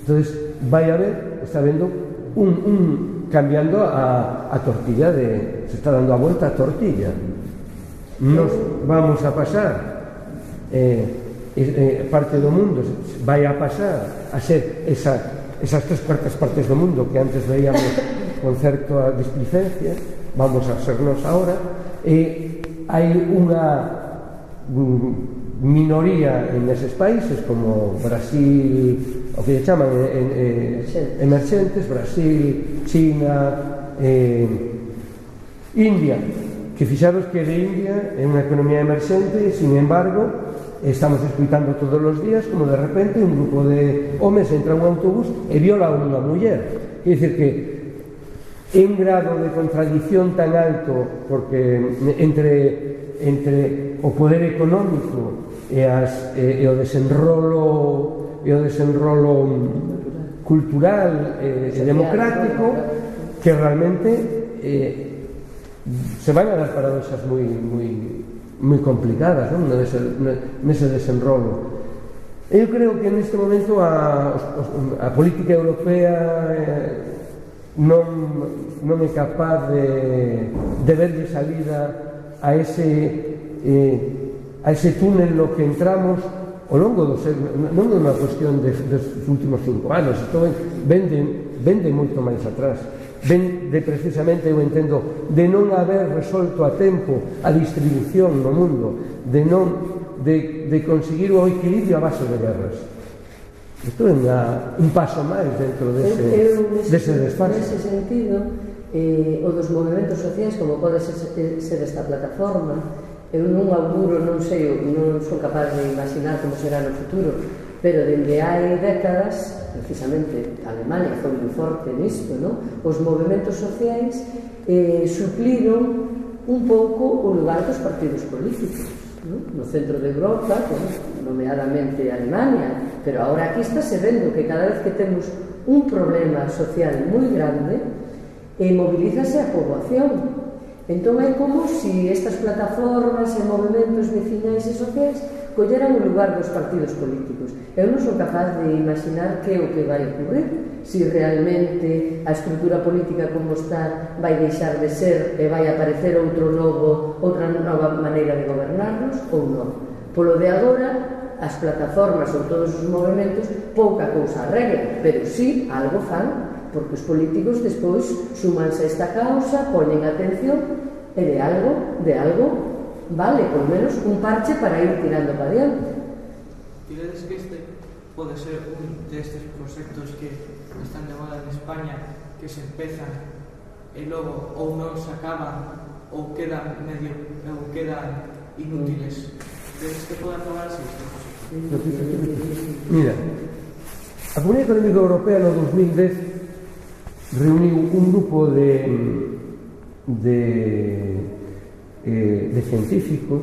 Entonces vai haber, está vendo cambiando a tortilla se está dando a vuelta a tortilla. Nos vamos a pasar parte do mundo vai a pasar a ser esas 3/4 partes do mundo que antes veíamos con certa displicencia, vamos a sernos ahora, e hai unha minoría en eses países como Brasil, o que chaman emerxentes, Brasil, China, India, que fixaros que de India é unha economía emerxente, sin embargo estamos escuitando todos os días como de repente un grupo de homes entra un autobús e viola a unha muller. Quer dicir que é un grado de contradición tan alto porque entre o poder económico e o desenrolo cultural e democrático que realmente se van a dar paradoxas moi complicadas, non? Nese desenrolo. Eu creo que neste momento a política europea non é capaz de verlle salida a ese túnel no que entramos ao longo non é unha cuestión dos últimos 5 anos, isto vende moito máis atrás, vende precisamente, eu entendo, de non haber resolto a tempo a distribución no mundo, de conseguir o equilibrio a base de guerras. Isto é un paso máis dentro dese desfase. Nese sentido, o dos movimentos sociais, como pode ser esta plataforma, eu non auguro, non sei, non son capaz de imaginar como será no futuro, pero dende hai décadas, precisamente Alemania foi moi forte nisto, non? Os movimentos sociais supliron un pouco o lugar dos partidos políticos, non? No centro de Europa, nomeadamente Alemania, pero agora aquí está se vendo que cada vez que temos un problema social moi grande, movilízase a poboación. Entón é como se estas plataformas e movimentos veciñais e sociais colleran o lugar dos partidos políticos. Eu non son capaz de imaginar que é o que vai ocurrir, se realmente a estrutura política como está vai deixar de ser e vai aparecer outra nova maneira de gobernarnos ou non. Polo de agora, as plataformas ou todos os movimentos pouca cousa arreglan, pero sí algo fan, porque os políticos despois sumanse a esta causa, poñen atención e de algo vale, por menos, un parche para ir tirando para adiante. Diredes que este pode ser un destes proxectos que están de moda en España, que se empezan e logo ou non se acaban ou quedan inútiles. Diredes que pode acabar así este proxecto? Mira, a Comunidade Económica Europea no 2010 reuniu un grupo de científicos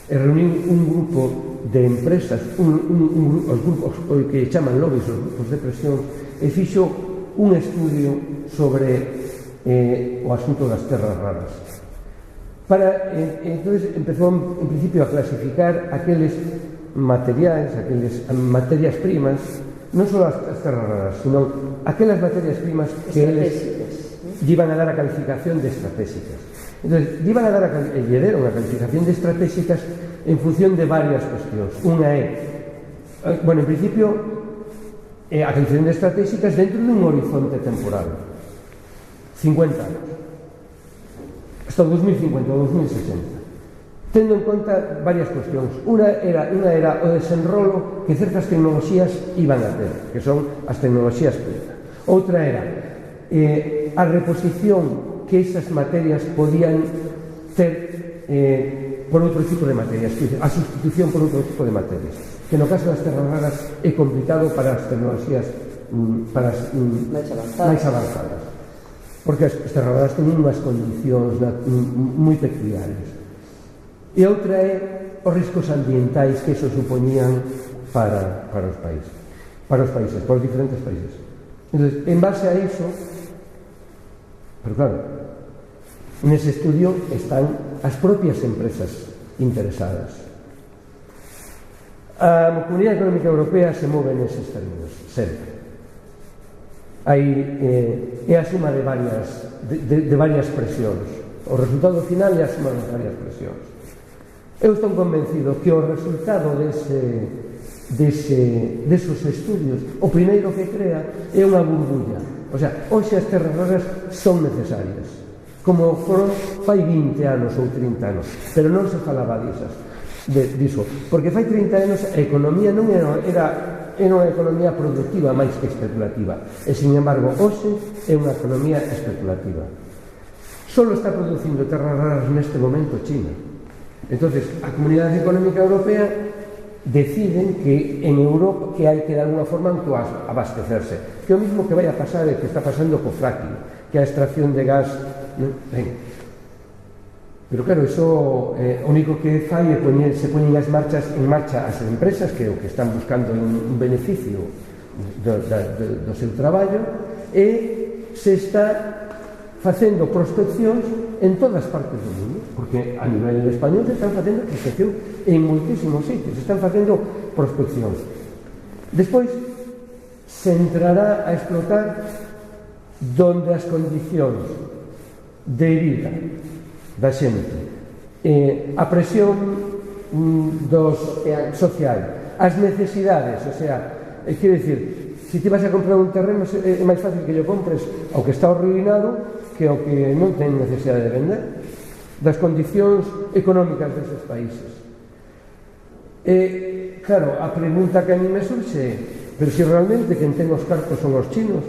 e reuniu un grupo de empresas, os grupos que chaman lobbies, os grupos de presión, e fixo un estudio sobre o asunto das terras raras. Entonces empezou en principio a clasificar aqueles materiais, aqueles materias primas, non só as terras raras, sino aquelas materias primas que eles iban a dar a calificación de estratégicas. Entonces, lle deron a calificación de estratégicas en función de varias cuestións. Unha en principio, a calificación de estratégicas dentro dun horizonte temporal. 50 anos. Hasta 2050 ou 2060. Tendo en conta varias cuestións. Unha era o desenrolo que certas tecnoloxías iban a ter, que son as tecnoloxías punta. Outra era a reposición que esas materias podían ter por outro tipo de materias, a sustitución por outro tipo de materias, que no caso das terras raras é complicado para as tecnoloxías máis avanzadas, porque as terras raras teñen unhas condicións moi peculiares. E outra é os riscos ambientais que eso supoñían para os países, para os diferentes países. Entonces, en base a iso, pero claro, nese estudio están as propias empresas interesadas. A Comunidade Económica Europea se move neses términos, sempre. É a suma de varias presións. O resultado final é a suma de varias presións. Eu estou convencido que o resultado desos estudios, o primeiro que crea é unha burbulla. O sea, hoxe as terras raras son necesarias, como foron fai 20 anos ou 30 anos, pero non se falaba diso, porque fai 30 anos a economía non era unha economía productiva máis que especulativa, e sin embargo hoxe é unha economía especulativa. Solo está producindo terras raras neste momento China. Entonces, a Comunidade Económica Europea deciden que en Europa que hai que de alguna forma autoabastecerse, que o mismo que vai a pasar é que está pasando co fracking, que é a extracción de gas, ben. Pero claro, iso o único que fai é se poñen en marcha as empresas que o que están buscando un beneficio do seu traballo, e se está facendo prospeccións en todas partes do mundo, porque a nivel español se están facendo prospección en moitísimos sitios, se están facendo prospeccións. Despois se entrará a explotar donde as condicións de vida da xente, a presión social, as necesidades, o sea, quero dicir, se ti vas a comprar un terreno é máis fácil que lo compres ao que está arruinado que ao que non ten necesidade de vender, das condicións económicas deses países. E, claro, a pregunta que a mí me surxe, pero se realmente quen ten os cartos son os chinos,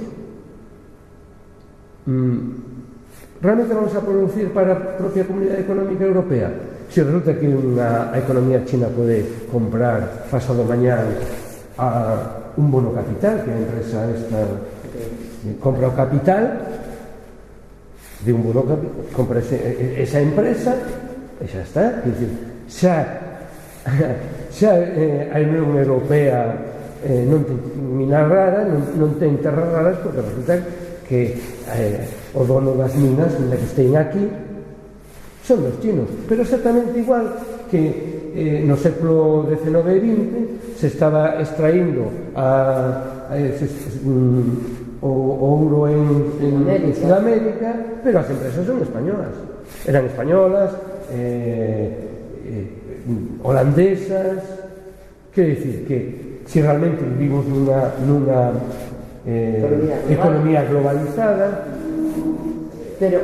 realmente vamos a producir para a propia Comunidade Económica Europea? Se resulta que a economía china pode comprar pasado mañán a un bono capital, que a empresa esta compra o capital de un bono capital, compra esa empresa e xa está. Quer dizer, xa a Unión Europea non ten minas raras, non ten terras raras, porque resulta que o dono das minas que estén aquí son os chinos, pero exactamente igual que no século XIX e XX se estaba extraindo o ouro en Sudamérica, pero as empresas son españolas, eran españolas, holandesas. Quero dicir que se realmente vivimos nunha economía globalizada. Pero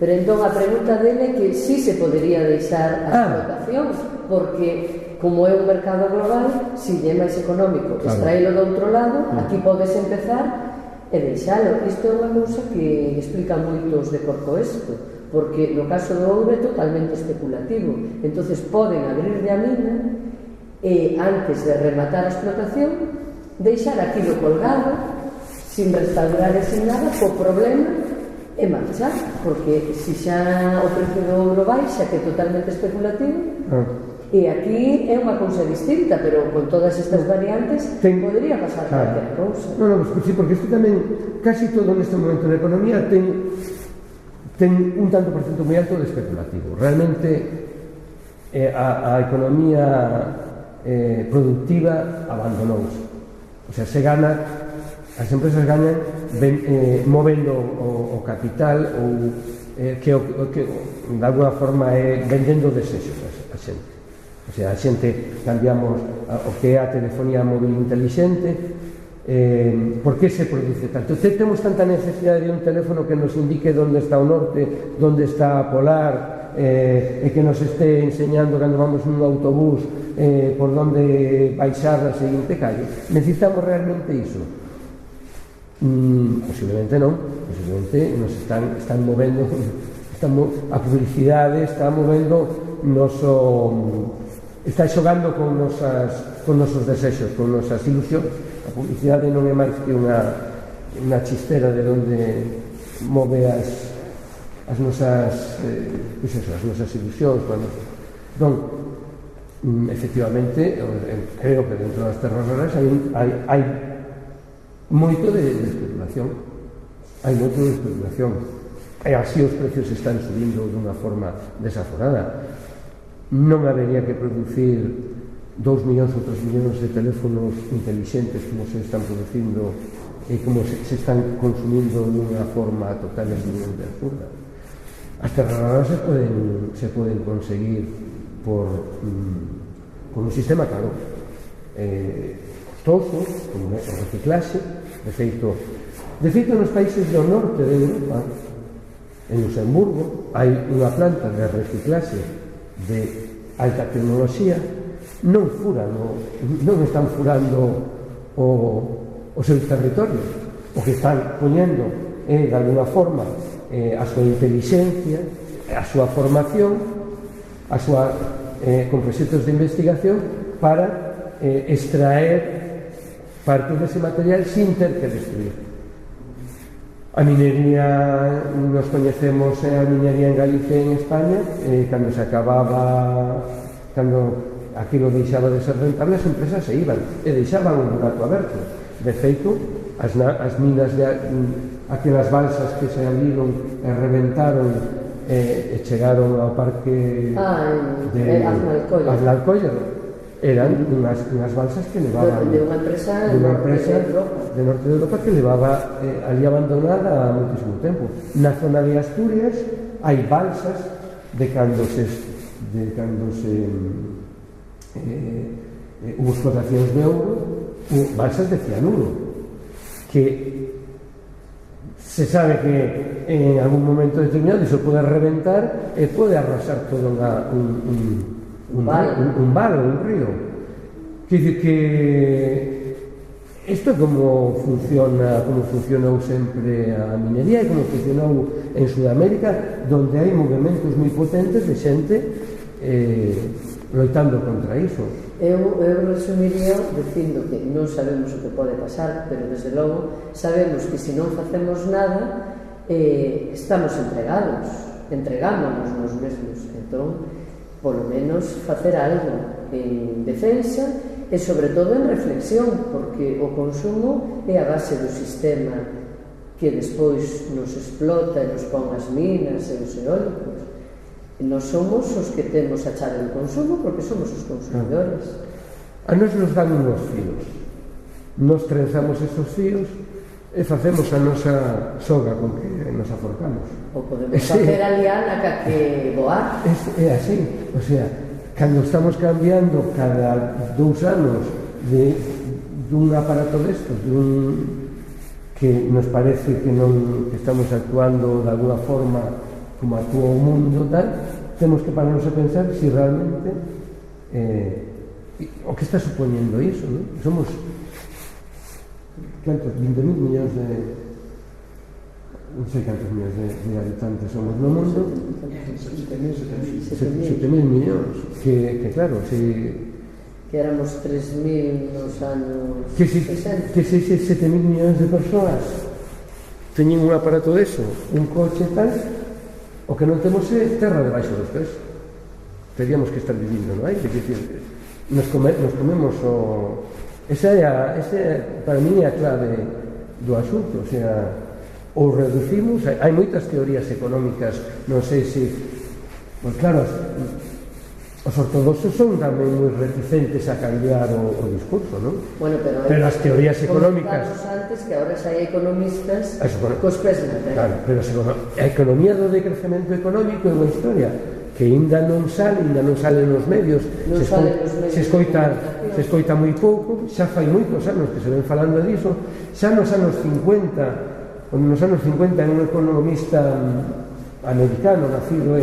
entón a pregunta dele é que si se podería deixar as explotacións, porque como é un mercado global, si é máis económico extraílo do outro lado, aquí podes empezar e deixalo. Isto é unha cousa que explica moitos de Corcoesto, porque no caso do ouro é totalmente especulativo. Entonces poden abrir de a mina e antes de rematar a explotación deixar aquilo colgado sin restaurar e sin nada, co problema e marchar, porque se xa o precio do ouro baixa, que é totalmente especulativo, e aquí é unha cousa distinta, pero con todas estas variantes podría pasar calquera cousa. Non, pues, sí, porque isto tamén, casi todo neste momento na economía ten un tanto por cento moi alto de especulativo. Realmente a economía productiva abandonouse. O sea, se gana, as empresas gañan movendo o capital ou que de alguna forma é vendendo desexos a xente. O sea, a xente cambiamos o que é a telefonía móvil inteligente. Por que se produce tanto? Temos tanta necesidade de un teléfono que nos indique onde está o norte, onde está a polar, e que nos este enseñando cando vamos nun autobús por onde baixar a seguinte calle. Necesitamos realmente iso? Posiblemente non, posiblemente nos están movendo, a publicidade está movendo está xogando con nosos desexos, con nosas ilusións. A publicidade non é máis que unha chistera de onde move as nosas ilusións. Entón, efectivamente, creo que dentro das terras raras hai moito de especulación. Hai moito de especulación. E así os precios están subindo dunha forma desaforada. Non habería que producir 2 millóns ou 3 millóns de teléfonos inteligentes como se están producindo e como se están consumindo dunha forma total e absolutamente absurda. As terras raras se poden conseguir por un sistema claro, costoso, como o reciclaxe. De feito, nos países do norte de Europa, en Luxemburgo, hai unha planta de reciclaxe de alta tecnoloxía. Non están furando o seu territorio. O que están poñendo é, de alguna forma, a súa inteligencia, a súa formación, con proxectos de investigación para extraer parte dese material sin ter que destruir. A minería, nos coñecemos a minería en Galicia e en España, cando se acababa, cando aquilo deixaba de ser rentable, as empresas se iban e deixaban un burato aberto. De feito, as minas de aquelas balsas que se abriron e reventaron e chegaron ao parque de Aznalcóllar, eran unhas balsas que levaban de unha empresa de norte de Europa que levaba ali abandonada a moitísimo tempo. Na zona de Asturias hai balsas de cando hubo explotacións de ouro, balsas de cianuro, que se sabe que en algún momento determinado iso pode reventar e pode arrasar todo un val ou un río. Quer dizer que isto é como funcionou sempre a minería e como funcionou en Sudamérica, donde hai movimentos moi potentes de xente loitando contra iso. Eu resumiría dicindo que non sabemos o que pode pasar, pero desde logo sabemos que se non facemos nada estamos entregámonos nos mesmos. Entón, polo menos facer algo en defensa e sobre todo en reflexión, porque o consumo é a base do sistema que despois nos explota e nos pon as minas e os eólicos. Nós somos os que temos a chave do consumo porque somos os consumidores. A nos dan unos fíos, nos trenzamos esos fíos e facemos a nosa soga con que nos aforcamos. Ou podemos facer a liana que voar. É así, o sea, cando estamos cambiando cada 2 anos dun aparato destos, que nos parece que estamos actuando de alguna forma como actúa o mundo tal, temos que pararnos a pensar se realmente o que está supoñendo iso, non? Somos cantos, 20.000 millóns de non sei cantos millóns de habitantes somos no mundo, 7.000 millóns, que claro, que éramos 3.000 nos anos que se 7.000 millóns de persoas teñen un aparato deso, un coche tal, o que non temos é terra debaixo dos pés. Teríamos que estar vivindo, non hai? Que dicir, nos comemos o... Esa para mí é a clave do asunto, o sea, ou reducimos, hai moitas teorías económicas, non sei se... Pois claro, os ortodoxos son tamén moi reticentes a cambiar o discurso, non? Bueno, pero as teorías económicas... antes que ahora xa hai economistas cos pés na terra. Claro, pero a economía do decrecemento económico é unha historia que ainda non sale nos medios, se escoita moi pouco, xa fai moitos anos que se ven falando diso, xa nos anos 50, un economista americano nacido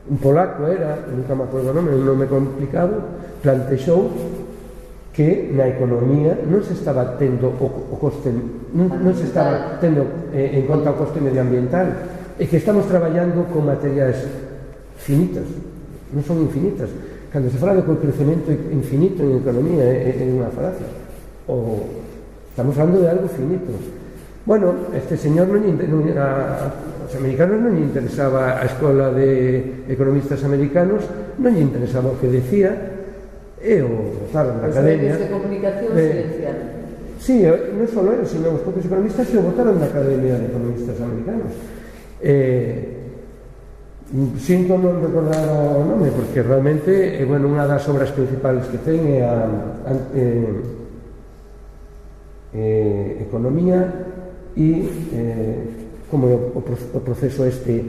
un polaco nunca me acordo o nome, un nome complicado, plantexou que na economía non se estaba tendo o coste, non se estaba tendo en conta o coste medioambiental, e que estamos traballando con materias finitas, non son infinitas. Cando se fala de crecemento infinito en economía é unha falacia. Estamos falando de algo finito. Bueno, este señor os americanos non lle interesaba a escola de economistas americanos, non lle interesaba o que decía, e claro, na academia... Os medios de comunicación silenciaron. Sí, non só ele, sino os propios economistas se o votaron da Academia de Economistas Americanos. Sinto non recordar o nome, porque realmente unha das obras principales que ten é a Economía e como o proceso este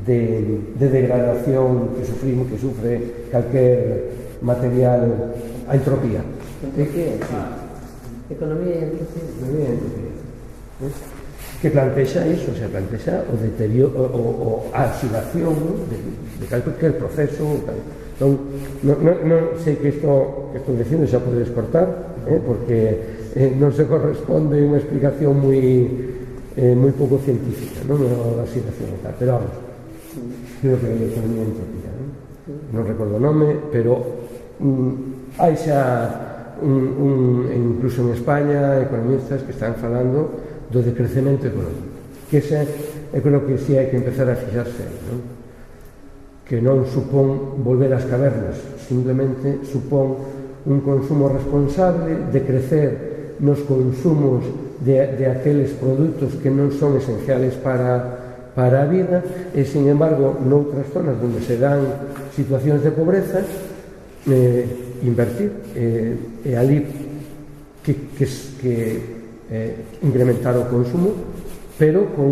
de degradación que sufre calquer material, a entropía. Entropía, sí. Economía e entropía. Que plantexa iso, se plantexa o deterioro, a oxidación de calquer proceso. Entón, non sei que isto que estou dicindo xa podedes cortar, porque non se corresponde unha explicación moi pouco científica, non a oxidación e tal, pero vamos, creo que é economía e entropía, non recordo o nome, pero hai xa incluso en España economistas que están falando do decrecemento económico, que ese é creo que si hai que empezar a fixarse, non? Que non supón volver ás cavernas, simplemente supón un consumo responsable de crecer nos consumos de aqueles produtos que non son esenciales para a vida e, sin embargo, noutras zonas onde se dan situacións de pobreza, invertir e ali que incrementar o consumo, pero con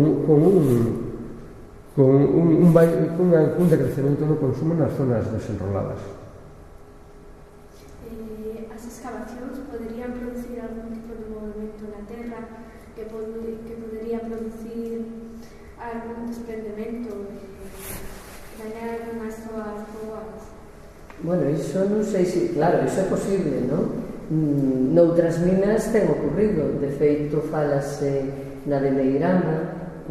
un decrecemento do consumo nas zonas desenroladas. As excavacións poderían producir algún tipo de movimento na terra que podería producir algún desprendemento, dañar algunhas zoas poboadas. Bueno, iso non sei se... Claro, iso é posible, non? Noutras minas ten ocurrido. De feito, falase na de Meirama,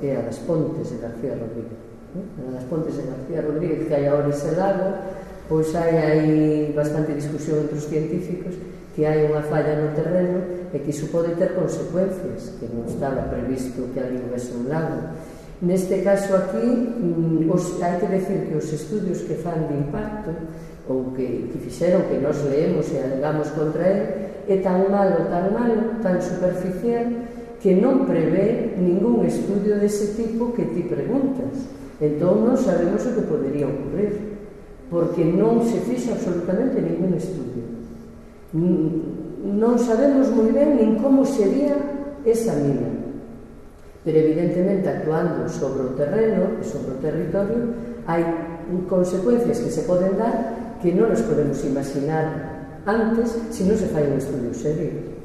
que é a das Pontes de García Rodríguez. A das Pontes de García Rodríguez, que hai agora ese lago, pois hai bastante discusión entre os científicos que hai unha falla no terreno e que iso pode ter consecuencias, que non estaba previsto que ali houvese un lago. Neste caso aquí, hai que decir que os estudios que fan de impacto ou que fixeron, que nós leemos e alegamos contra ele, é tan malo, tan superficial, que non prevé ningún estudio dese tipo que ti preguntas. Entón non sabemos o que podería ocurrir, porque non se fixa absolutamente ningún estudio. Non sabemos moi ben nin como sería esa mina. Pero evidentemente actuando sobre o terreno e sobre o territorio hai consecuencias que se poden dar que non nos podemos imaginar antes se non se fai un estudio serio.